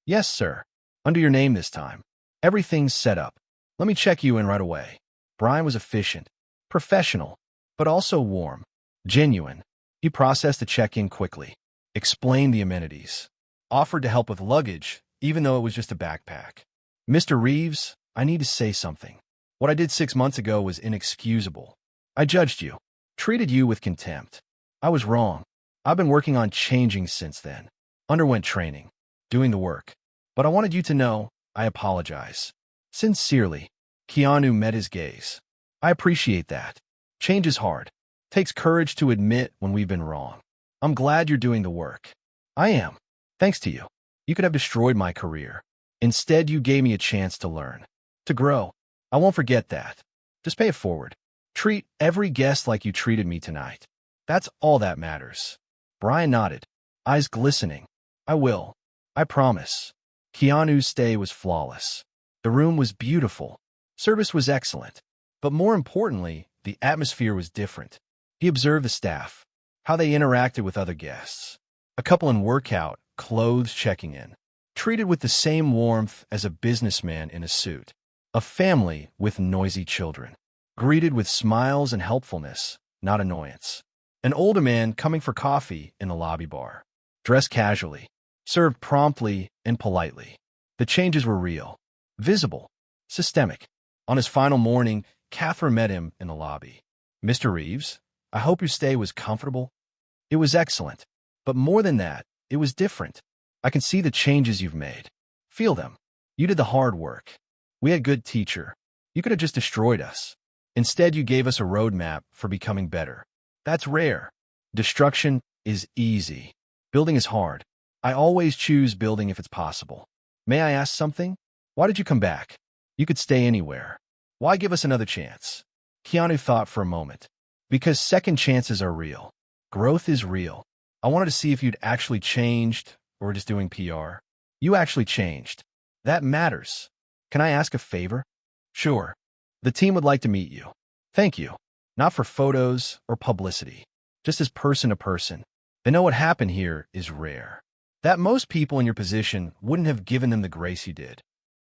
Yes, sir. Under your name this time. Everything's set up. Let me check you in right away. Brian was efficient, professional, but also warm, genuine. He processed the check-in quickly, explained the amenities, offered to help with luggage, even though it was just a backpack. Mr. Reeves, I need to say something. What I did 6 months ago was inexcusable. I judged you, treated you with contempt. I was wrong. I've been working on changing since then. Underwent training, doing the work. But I wanted you to know, I apologize. Sincerely. Keanu met his gaze. I appreciate that. Change is hard. Takes courage to admit when we've been wrong. I'm glad you're doing the work. I am. Thanks to you. You could have destroyed my career. Instead, you gave me a chance to learn, to grow. I won't forget that. Just pay it forward. Treat every guest like you treated me tonight. That's all that matters. Brian nodded, eyes glistening. I will. I promise. Keanu's stay was flawless. The room was beautiful. Service was excellent. But more importantly, the atmosphere was different. He observed the staff, how they interacted with other guests. A couple in workout, clothes checking in, treated with the same warmth as a businessman in a suit. A family with noisy children, greeted with smiles and helpfulness, not annoyance. An older man coming for coffee in the lobby bar, dressed casually, served promptly and politely. The changes were real, visible, systemic. On his final morning, Catherine met him in the lobby. Mr. Reeves, I hope your stay was comfortable. It was excellent. But more than that, it was different. I can see the changes you've made. Feel them. You did the hard work. We had a good teacher. You could have just destroyed us. Instead, you gave us a roadmap for becoming better. That's rare. Destruction is easy. Building is hard. I always choose building if it's possible. May I ask something? Why did you come back? You could stay anywhere. Why give us another chance? Keanu thought for a moment. Because second chances are real. Growth is real. I wanted to see if you'd actually changed or just doing PR. You actually changed. That matters. Can I ask a favor? Sure. The team would like to meet you. Thank you. Not for photos or publicity. Just as person to person. They know what happened here is rare. That most people in your position wouldn't have given them the grace you did.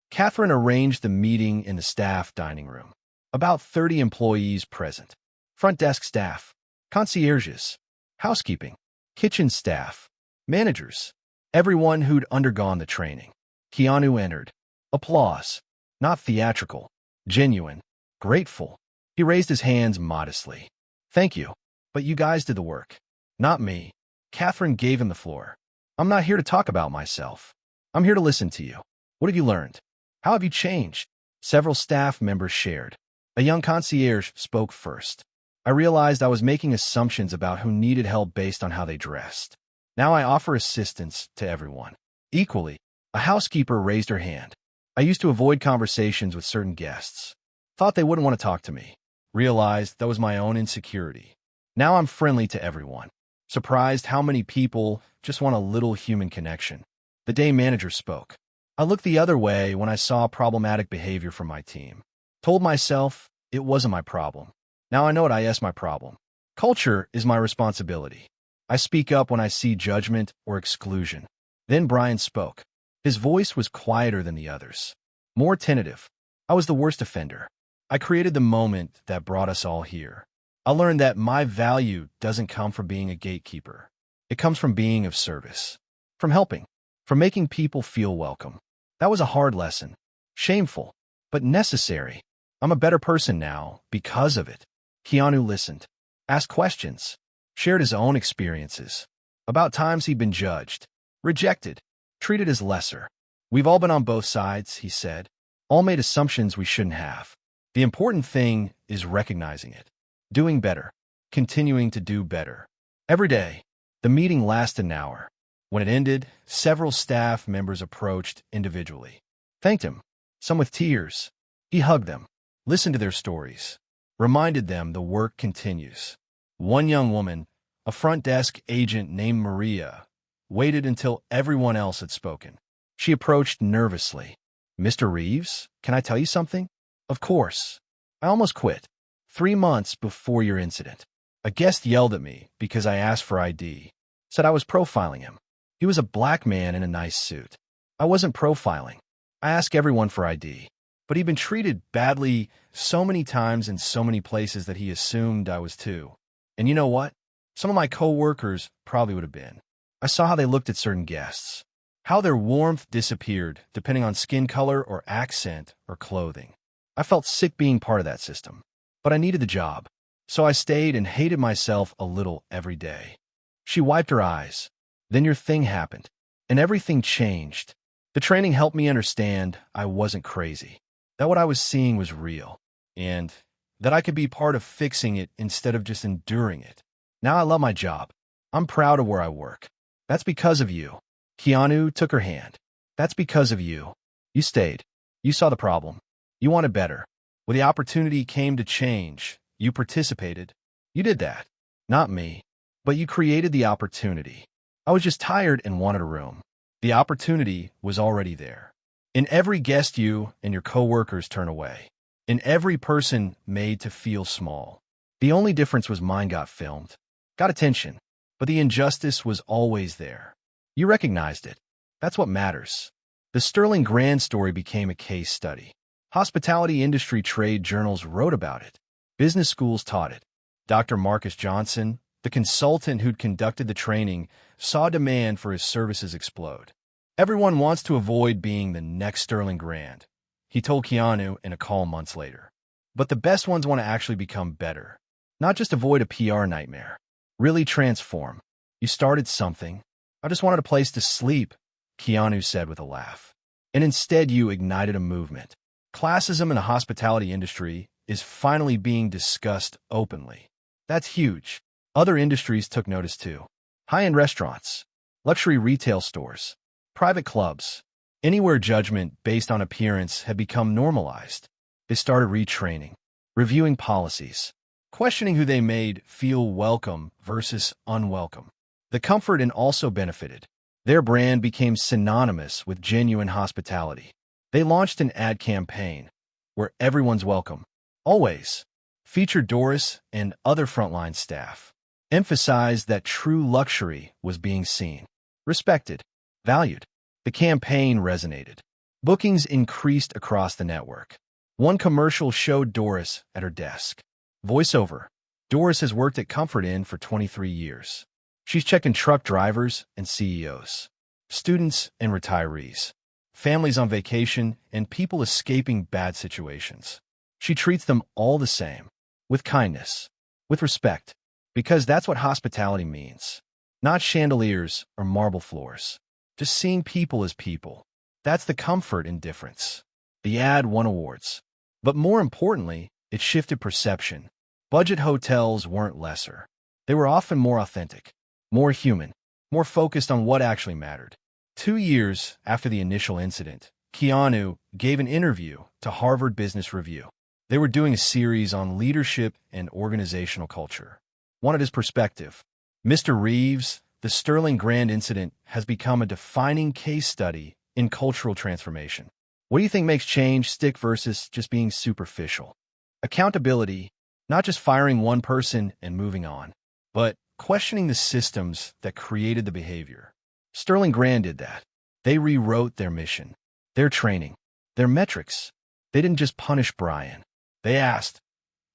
Catherine arranged the meeting in the staff dining room. About 30 employees present. Front desk staff, concierges, housekeeping, kitchen staff, managers, everyone who'd undergone the training. Keanu entered. Applause. Not theatrical. Genuine. Grateful. He raised his hands modestly. Thank you. But you guys did the work. Not me. Catherine gave him the floor. I'm not here to talk about myself. I'm here to listen to you. What have you learned? How have you changed? Several staff members shared. A young concierge spoke first. I realized I was making assumptions about who needed help based on how they dressed. Now I offer assistance to everyone. Equally, a housekeeper raised her hand. I used to avoid conversations with certain guests. Thought they wouldn't want to talk to me. Realized that was my own insecurity. Now I'm friendly to everyone. Surprised how many people just want a little human connection. The day manager spoke. I looked the other way when I saw problematic behavior from my team. Told myself it wasn't my problem. Now I know what is my problem. Culture is my responsibility. I speak up when I see judgment or exclusion. Then Brian spoke. His voice was quieter than the others. More tentative. I was the worst offender. I created the moment that brought us all here. I learned that my value doesn't come from being a gatekeeper. It comes from being of service. From helping. From making people feel welcome. That was a hard lesson. Shameful. But necessary. I'm a better person now because of it. Keanu listened. Asked questions. Shared his own experiences. About times he'd been judged. Rejected. Treated as lesser. We've all been on both sides, he said. All made assumptions we shouldn't have. The important thing is recognizing it. Doing better. Continuing to do better. Every day. The meeting lasted an hour. When it ended, several staff members approached individually. Thanked him. Some with tears. He hugged them. Listened to their stories. Reminded them the work continues. One young woman, a front desk agent named Maria, waited until everyone else had spoken. She approached nervously. "Mr. Reeves, can I tell you something?" "Of course. I almost quit 3 months before your incident. A guest yelled at me because I asked for ID, said I was profiling him. He was a black man in a nice suit. I wasn't profiling. I ask everyone for ID. But he'd been treated badly so many times in so many places that he assumed I was too. And you know what? Some of my coworkers probably would have been. I saw how they looked at certain guests, how their warmth disappeared depending on skin color or accent or clothing. I felt sick being part of that system, but I needed the job. So I stayed and hated myself a little every day." She wiped her eyes. "Then your thing happened, and everything changed. The training helped me understand I wasn't crazy, that what I was seeing was real, and that I could be part of fixing it instead of just enduring it. Now I love my job. I'm proud of where I work. That's because of you." Keanu took her hand. "That's because of you. You stayed. You saw the problem. You wanted better. When the opportunity came to change, you participated. You did that. Not me. But you created the opportunity. I was just tired and wanted a room. The opportunity was already there. In every guest you and your coworkers turn away. In every person made to feel small. The only difference was mine got filmed. Got attention. But the injustice was always there. You recognized it. That's what matters." The Sterling Grand story became a case study. Hospitality industry trade journals wrote about it. Business schools taught it. Dr. Marcus Johnson, the consultant who'd conducted the training, saw demand for his services explode. "Everyone wants to avoid being the next Sterling Grand," he told Keanu in a call months later. "But the best ones want to actually become better. Not just avoid a PR nightmare. Really transform. You started something. I just wanted a place to sleep," Keanu said with a laugh. "And instead you ignited a movement. Classism in the hospitality industry is finally being discussed openly. That's huge. Other industries took notice too. High-end restaurants, luxury retail stores, private clubs. Anywhere judgment based on appearance had become normalized. They started retraining, reviewing policies, questioning who they made feel welcome versus unwelcome. The Comfort Inn also benefited. Their brand became synonymous with genuine hospitality. They launched an ad campaign where everyone's welcome, always, featured Doris and other frontline staff, emphasized that true luxury was being seen, respected, valued. The campaign resonated. Bookings increased across the network. One commercial showed Doris at her desk. Voiceover: "Doris has worked at Comfort Inn for 23 years. She's checking truck drivers and CEOs, students and retirees, families on vacation, and people escaping bad situations. She treats them all the same, with kindness, with respect, because that's what hospitality means. Not chandeliers or marble floors, just seeing people as people. That's the comfort in difference." The ad won awards. But more importantly, it shifted perception. Budget hotels weren't lesser. They were often more authentic, more human, more focused on what actually mattered. 2 years after the initial incident, Keanu gave an interview to Harvard Business Review. They were doing a series on leadership and organizational culture. Wanted his perspective. "Mr. Reeves, the Sterling Grand incident has become a defining case study in cultural transformation. What do you think makes change stick versus just being superficial? Accountability, not just firing one person and moving on, but questioning the systems that created the behavior. Sterling Grand did that. They rewrote their mission, their training, their metrics. They didn't just punish Brian. They asked,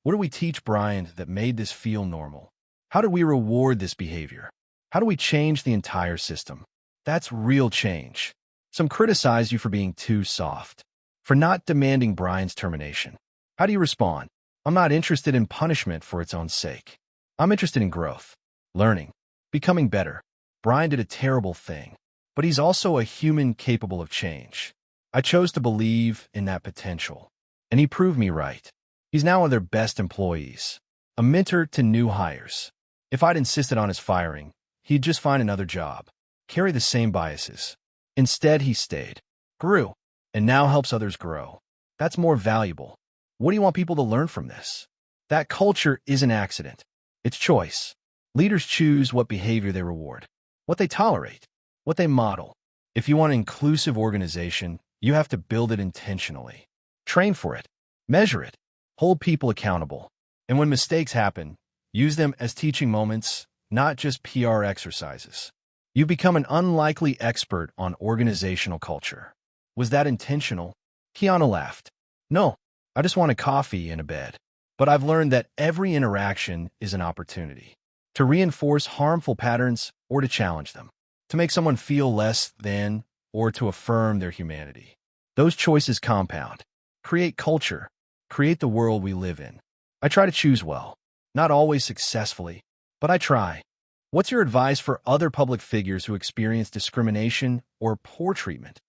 what do we teach Brian that made this feel normal? How do we reward this behavior? How do we change the entire system? That's real change. Some criticize you for being too soft, for not demanding Brian's termination. How do you respond? I'm not interested in punishment for its own sake. I'm interested in growth, learning, becoming better. Brian did a terrible thing, but he's also a human capable of change. I chose to believe in that potential, and he proved me right. He's now one of their best employees, a mentor to new hires. If I'd insisted on his firing, he'd just find another job, carry the same biases. Instead, he stayed, grew, and now helps others grow. That's more valuable. What do you want people to learn from this? That culture is an accident. It's choice. Leaders choose what behavior they reward, what they tolerate, what they model. If you want an inclusive organization, you have to build it intentionally. Train for it. Measure it. Hold people accountable. And when mistakes happen, use them as teaching moments, not just PR exercises. You become an unlikely expert on organizational culture. Was that intentional? Keanu laughed. No, I just wanted coffee and a bed. But I've learned that every interaction is an opportunity to reinforce harmful patterns or to challenge them, to make someone feel less than or to affirm their humanity. Those choices compound, create culture, create the world we live in. I try to choose well, not always successfully, but I try. What's your advice for other public figures who experience discrimination or poor treatment?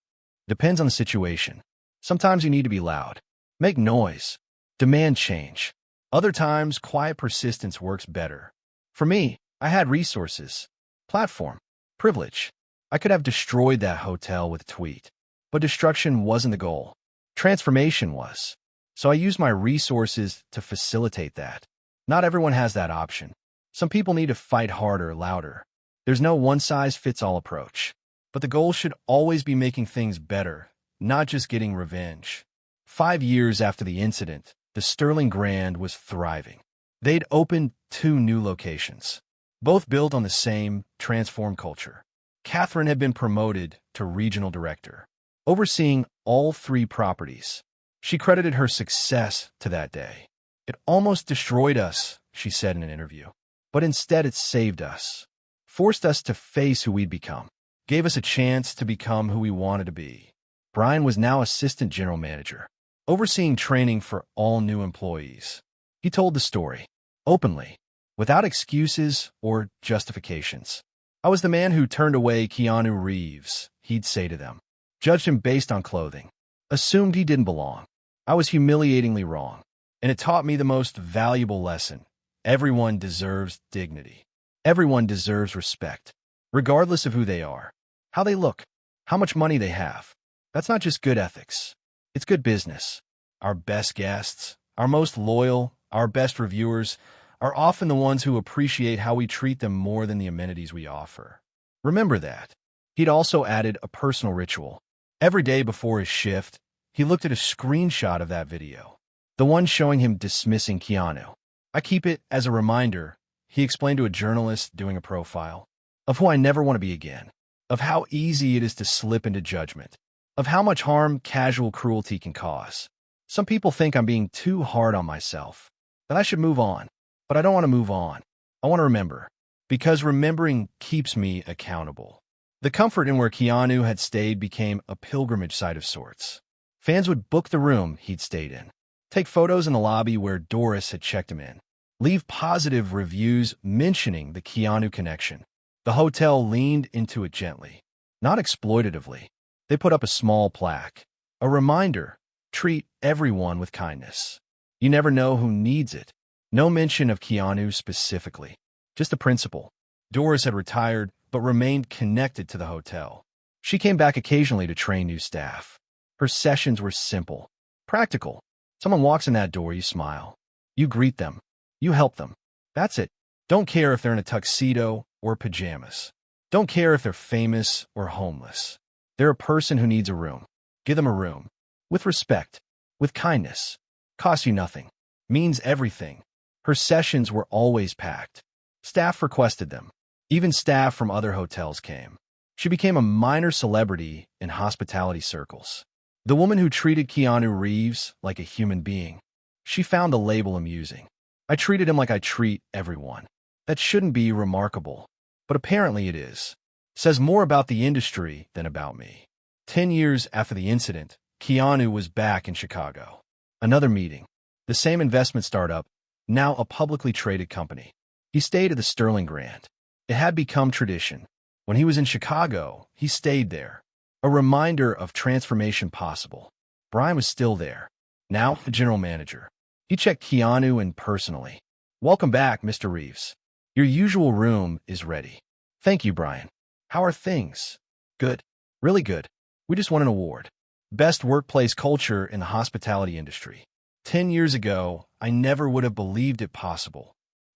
Depends on the situation. Sometimes you need to be loud, make noise, demand change. Other times, quiet persistence works better. For me, I had resources, platform, privilege. I could have destroyed that hotel with a tweet. But destruction wasn't the goal. Transformation was. So I used my resources to facilitate that. Not everyone has that option. Some people need to fight harder, louder. There's no one-size-fits-all approach. But the goal should always be making things better, not just getting revenge. 5 years after the incident, the Sterling Grand was thriving. They'd opened 2 new locations, both built on the same transformed culture. Catherine had been promoted to regional director, overseeing all 3 properties. She credited her success to that day. It almost destroyed us, she said in an interview. But instead it saved us, forced us to face who we'd become, gave us a chance to become who we wanted to be. Brian was now assistant general manager, overseeing training for all new employees. He told the story, openly, without excuses or justifications. I was the man who turned away Keanu Reeves, he'd say to them, judged him based on clothing, assumed he didn't belong. I was humiliatingly wrong, and it taught me the most valuable lesson. Everyone deserves dignity. Everyone deserves respect, regardless of who they are, how they look, how much money they have. That's not just good ethics. It's good business. Our best guests, our most loyal, our best reviewers are often the ones who appreciate how we treat them more than the amenities we offer. Remember that. He'd also added a personal ritual. Every day before his shift, he looked at a screenshot of that video, the one showing him dismissing Keanu. I keep it as a reminder, he explained to a journalist doing a profile, of who I never want to be again, of how easy it is to slip into judgment, of how much harm casual cruelty can cause. Some people think I'm being too hard on myself, that I should move on. But I don't want to move on. I want to remember, because remembering keeps me accountable. The comfort in where Keanu had stayed became a pilgrimage site of sorts. Fans would book the room he'd stayed in, take photos in the lobby where Doris had checked him in, leave positive reviews mentioning the Keanu connection. The hotel leaned into it gently, not exploitatively. They put up a small plaque, a reminder, treat everyone with kindness. You never know who needs it. No mention of Keanu specifically, just the principle. Doris had retired, but remained connected to the hotel. She came back occasionally to train new staff. Her sessions were simple, practical. Someone walks in that door, you smile. You greet them. You help them. That's it. Don't care if they're in a tuxedo or pajamas. Don't care if they're famous or homeless. They're a person who needs a room. Give them a room. With respect. With kindness. Costs you nothing. Means everything. Her sessions were always packed. Staff requested them. Even staff from other hotels came. She became a minor celebrity in hospitality circles. The woman who treated Keanu Reeves like a human being. She found the label amusing. I treated him like I treat everyone. That shouldn't be remarkable. But apparently it is. Says more about the industry than about me. 10 years after the incident, Keanu was back in Chicago. Another meeting. The same investment startup, now a publicly traded company. He stayed at the Sterling Grand. It had become tradition. When he was in Chicago, he stayed there. A reminder of transformation possible. Brian was still there. Now the general manager. He checked Keanu in personally. Welcome back, Mr. Reeves. Your usual room is ready. Thank you, Brian. How are things? Good. Really good. We just won an award. Best workplace culture in the hospitality industry. 10 years ago, I never would have believed it possible.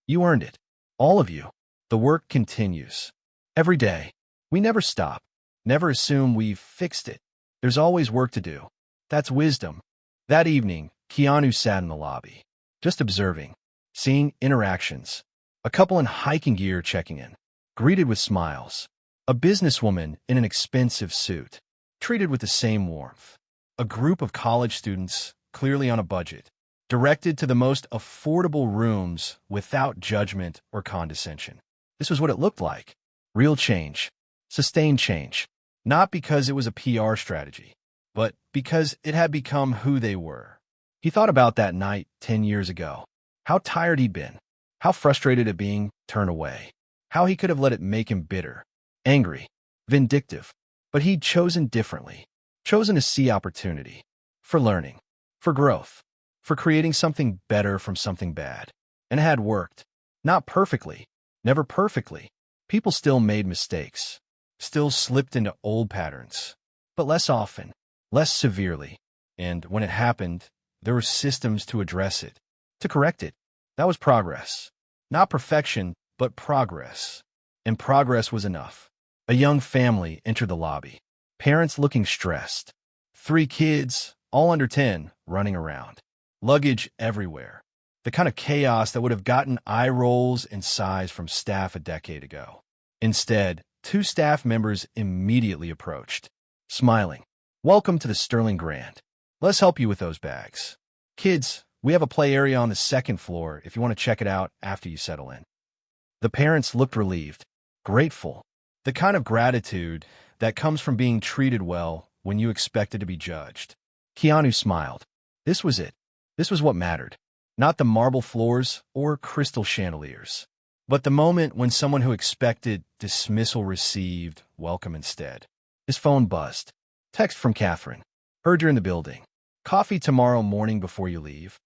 You earned it. All of you. The work continues. Every day. We never stop. Never assume we've fixed it. There's always work to do. That's wisdom. That evening, Keanu sat in the lobby, just observing, seeing interactions. A couple in hiking gear checking in, greeted with smiles. A businesswoman in an expensive suit, treated with the same warmth. A group of college students, clearly on a budget, directed to the most affordable rooms without judgment or condescension. This was what it looked like. Real change. Sustained change. Not because it was a PR strategy, but because it had become who they were. He thought about that night 10 years ago. How tired he'd been. How frustrated at being turned away. How he could have let it make him bitter, angry, vindictive. But he'd chosen differently. Chosen to see opportunity. For learning. For growth. For creating something better from something bad. And it had worked. Not perfectly. Never perfectly. People still made mistakes. Still slipped into old patterns. But less often. Less severely. And when it happened, there were systems to address it. To correct it. That was progress. Not perfection, but progress. And progress was enough. A young family entered the lobby. Parents looking stressed. 3 kids, all under 10, running around. Luggage everywhere. The kind of chaos that would have gotten eye rolls and sighs from staff a decade ago. Instead, 2 staff members immediately approached, smiling. Welcome to the Sterling Grand. Let's help you with those bags. Kids, we have a play area on the 2nd floor if you want to check it out after you settle in. The parents looked relieved, grateful. The kind of gratitude that comes from being treated well when you expected to be judged. Keanu smiled. This was it. This was what mattered. Not the marble floors or crystal chandeliers, but the moment when someone who expected dismissal received welcome instead. His phone buzzed. Text from Catherine. Heard you're in the building. Coffee tomorrow morning before you leave.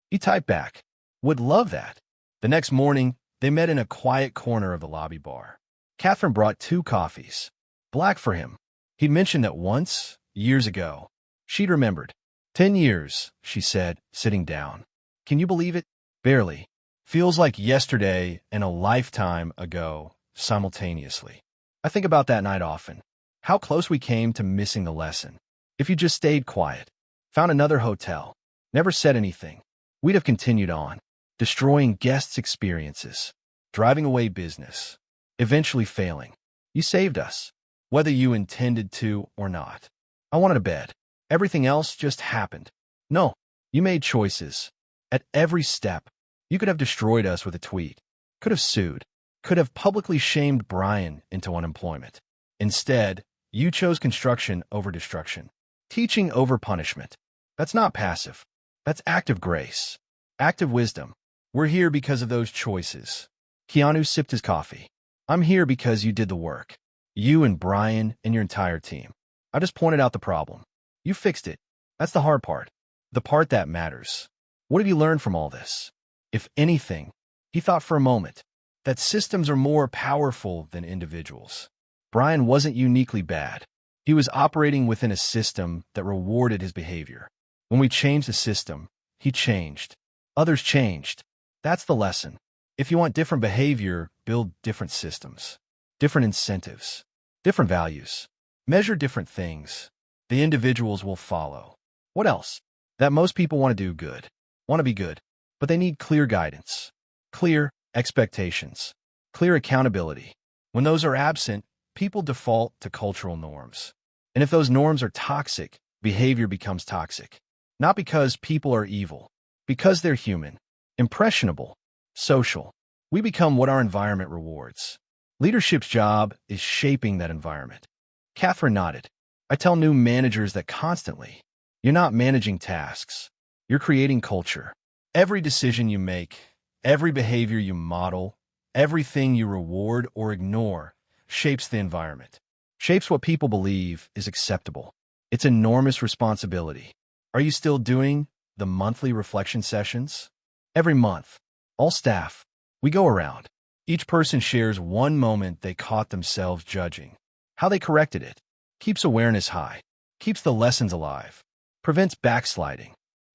He typed back. Would love that. The next morning, they met in a quiet corner of the lobby bar. Catherine brought 2 coffees. Black for him. He'd mentioned that once, years ago. She'd remembered. 10 years, she said, sitting down. Can you believe it? Barely. Feels like yesterday and a lifetime ago, simultaneously. I think about that night often. How close we came to missing the lesson. If you just stayed quiet, found another hotel, never said anything, we'd have continued on, destroying guests' experiences, driving away business, eventually failing. You saved us, whether you intended to or not. I wanted a bed. Everything else just happened. No, you made choices. At every step, you could have destroyed us with a tweet, could have sued, could have publicly shamed Brian into unemployment. Instead, you chose construction over destruction, teaching over punishment. That's not passive. That's active grace, active wisdom. We're here because of those choices. Keanu sipped his coffee. I'm here because you did the work. You and Brian and your entire team. I just pointed out the problem. You fixed it. That's the hard part. The part that matters. What have you learned from all this? If anything, he thought for a moment, that systems are more powerful than individuals. Brian wasn't uniquely bad. He was operating within a system that rewarded his behavior. When we changed the system, he changed. Others changed. That's the lesson. If you want different behavior, build different systems, different incentives, different values, measure different things. The individuals will follow. What else? That most people want to do good, want to be good, but they need clear guidance, clear expectations, clear accountability. When those are absent, people default to cultural norms. And if those norms are toxic, behavior becomes toxic. Not because people are evil, because they're human, impressionable, social. We become what our environment rewards. Leadership's job is shaping that environment. Catherine nodded. I tell new managers that constantly. You're not managing tasks. You're creating culture. Every decision you make, every behavior you model, everything you reward or ignore shapes the environment, shapes what people believe is acceptable. It's enormous responsibility. Are you still doing the monthly reflection sessions? Every month, all staff, we go around. Each person shares one moment they caught themselves judging, how they corrected it. Keeps awareness high, keeps the lessons alive, prevents backsliding.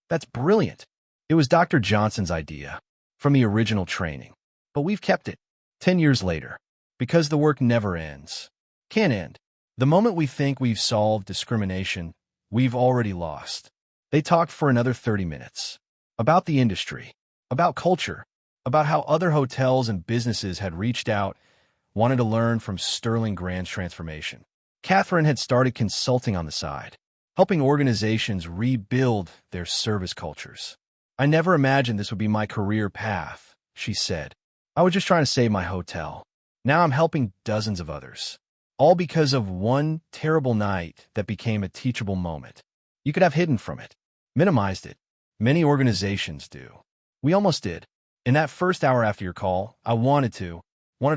That's brilliant. It was Dr. Johnson's idea from the original training, but we've kept it. 10 years later. Because the work never ends. Can't end. The moment we think we've solved discrimination, we've already lost. They talked for another 30 minutes. About the industry. About culture. About how other hotels and businesses had reached out, wanted to learn from Sterling Grand's transformation. Catherine had started consulting on the side, helping organizations rebuild their service cultures. I never imagined this would be my career path, she said. I was just trying to save my hotel. Now I'm helping dozens of others. All because of one terrible night that became a teachable moment. You could have hidden from it, minimized it. Many organizations do. We almost did. In that first hour after your call, I wanted to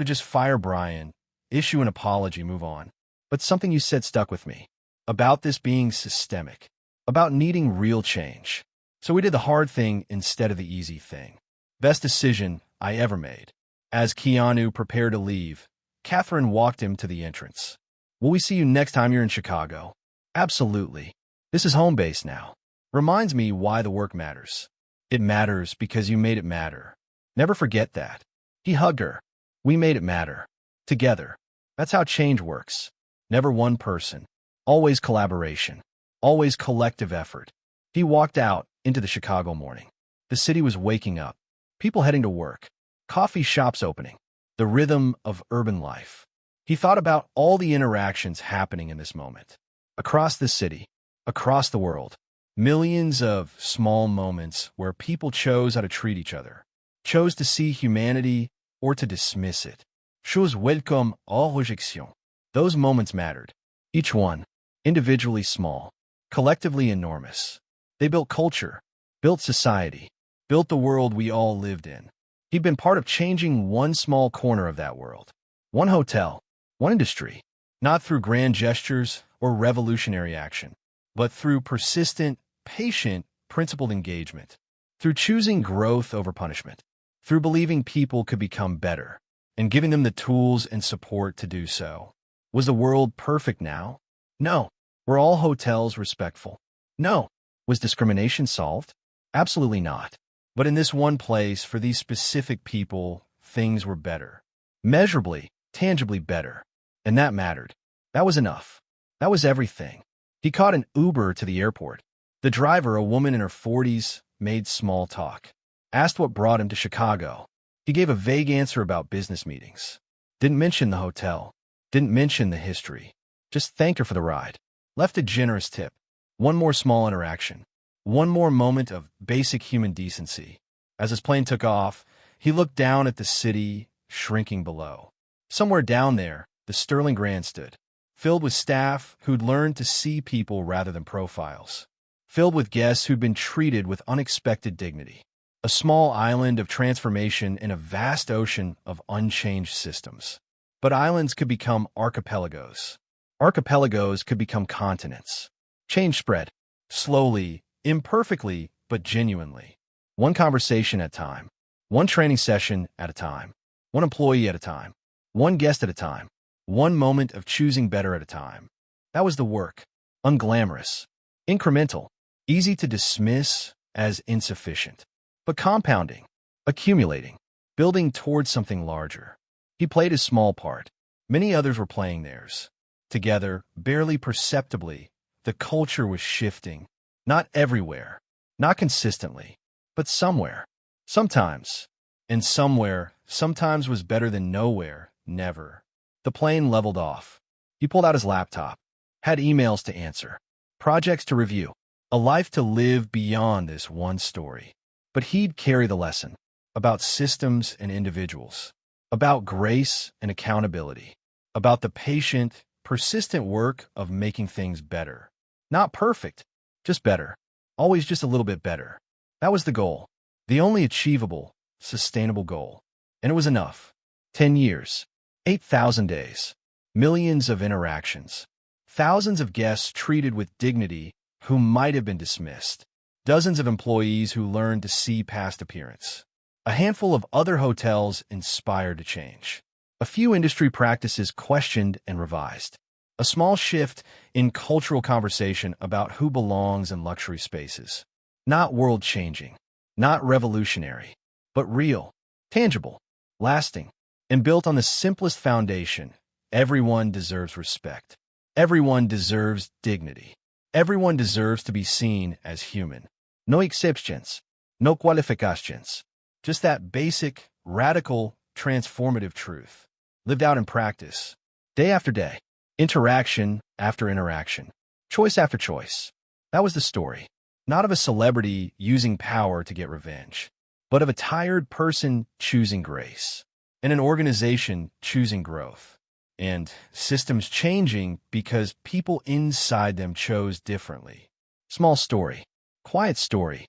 just fire Brian, issue an apology, move on. But something you said stuck with me. About this being systemic. About needing real change. So we did the hard thing instead of the easy thing. Best decision I ever made. As Keanu prepared to leave, Catherine walked him to the entrance. Will we see you next time you're in Chicago? Absolutely. This is home base now. Reminds me why the work matters. It matters because you made it matter. Never forget that. He hugged her. We made it matter. Together. That's how change works. Never one person. Always collaboration. Always collective effort. He walked out into the Chicago morning. The city was waking up. People heading to work. Coffee shops opening. The rhythm of urban life. He thought about all the interactions happening in this moment. Across the city. Across the world. Millions of small moments where people chose how to treat each other. Chose to see humanity or to dismiss it. Chose welcome all rejection. Those moments mattered. Each one. Individually small. Collectively enormous. They built culture. Built society. Built the world we all lived in. He'd been part of changing one small corner of that world. One hotel. One industry. Not through grand gestures or revolutionary action, but through persistent, patient, principled engagement. Through choosing growth over punishment. Through believing people could become better and giving them the tools and support to do so. Was the world perfect now? No. Were all hotels respectful? No. Was discrimination solved? Absolutely not. But in this one place, for these specific people, things were better. Measurably, tangibly better. And that mattered. That was enough. That was everything. He caught an Uber to the airport. The driver, a woman in her 40s, made small talk. Asked what brought him to Chicago. He gave a vague answer about business meetings. Didn't mention the hotel. Didn't mention the history. Just thanked her for the ride. Left a generous tip. One more small interaction. One more moment of basic human decency. As his plane took off, he looked down at the city, shrinking below. Somewhere down there, the Sterling Grand stood, filled with staff who'd learned to see people rather than profiles. Filled with guests who'd been treated with unexpected dignity. A small island of transformation in a vast ocean of unchanged systems. But islands could become archipelagos. Archipelagos could become continents. Change spread. Slowly, imperfectly, but genuinely. One conversation at a time. One training session at a time. One employee at a time. One guest at a time. One moment of choosing better at a time. That was the work. Unglamorous. Incremental. Easy to dismiss as insufficient. But compounding. Accumulating. Building towards something larger. He played his small part. Many others were playing theirs. Together, barely perceptibly, the culture was shifting. Not everywhere. Not consistently. But somewhere. Sometimes. And somewhere, sometimes was better than nowhere, never. The plane leveled off. He pulled out his laptop. Had emails to answer. Projects to review. A life to live beyond this one story. But he'd carry the lesson. About systems and individuals. About grace and accountability. About the patient, persistent work of making things better. Not perfect, just better. Always just a little bit better. That was the goal. The only achievable, sustainable goal. And it was enough. 10 years. 8,000 days. Millions of interactions. Thousands of guests treated with dignity who might have been dismissed. Dozens of employees who learned to see past appearance. A handful of other hotels inspired to change. A few industry practices questioned and revised. A small shift in cultural conversation about who belongs in luxury spaces. Not world-changing, not revolutionary, but real, tangible, lasting. and built on the simplest foundation. Everyone deserves respect. Everyone deserves dignity. Everyone deserves to be seen as human. No exceptions, no qualifications. Just that basic, radical, transformative truth, lived out in practice, day after day, interaction after interaction, choice after choice. That was the story, not of a celebrity using power to get revenge, but of a tired person choosing grace, and an organization choosing growth, and systems changing because people inside them chose differently. Small story, quiet story,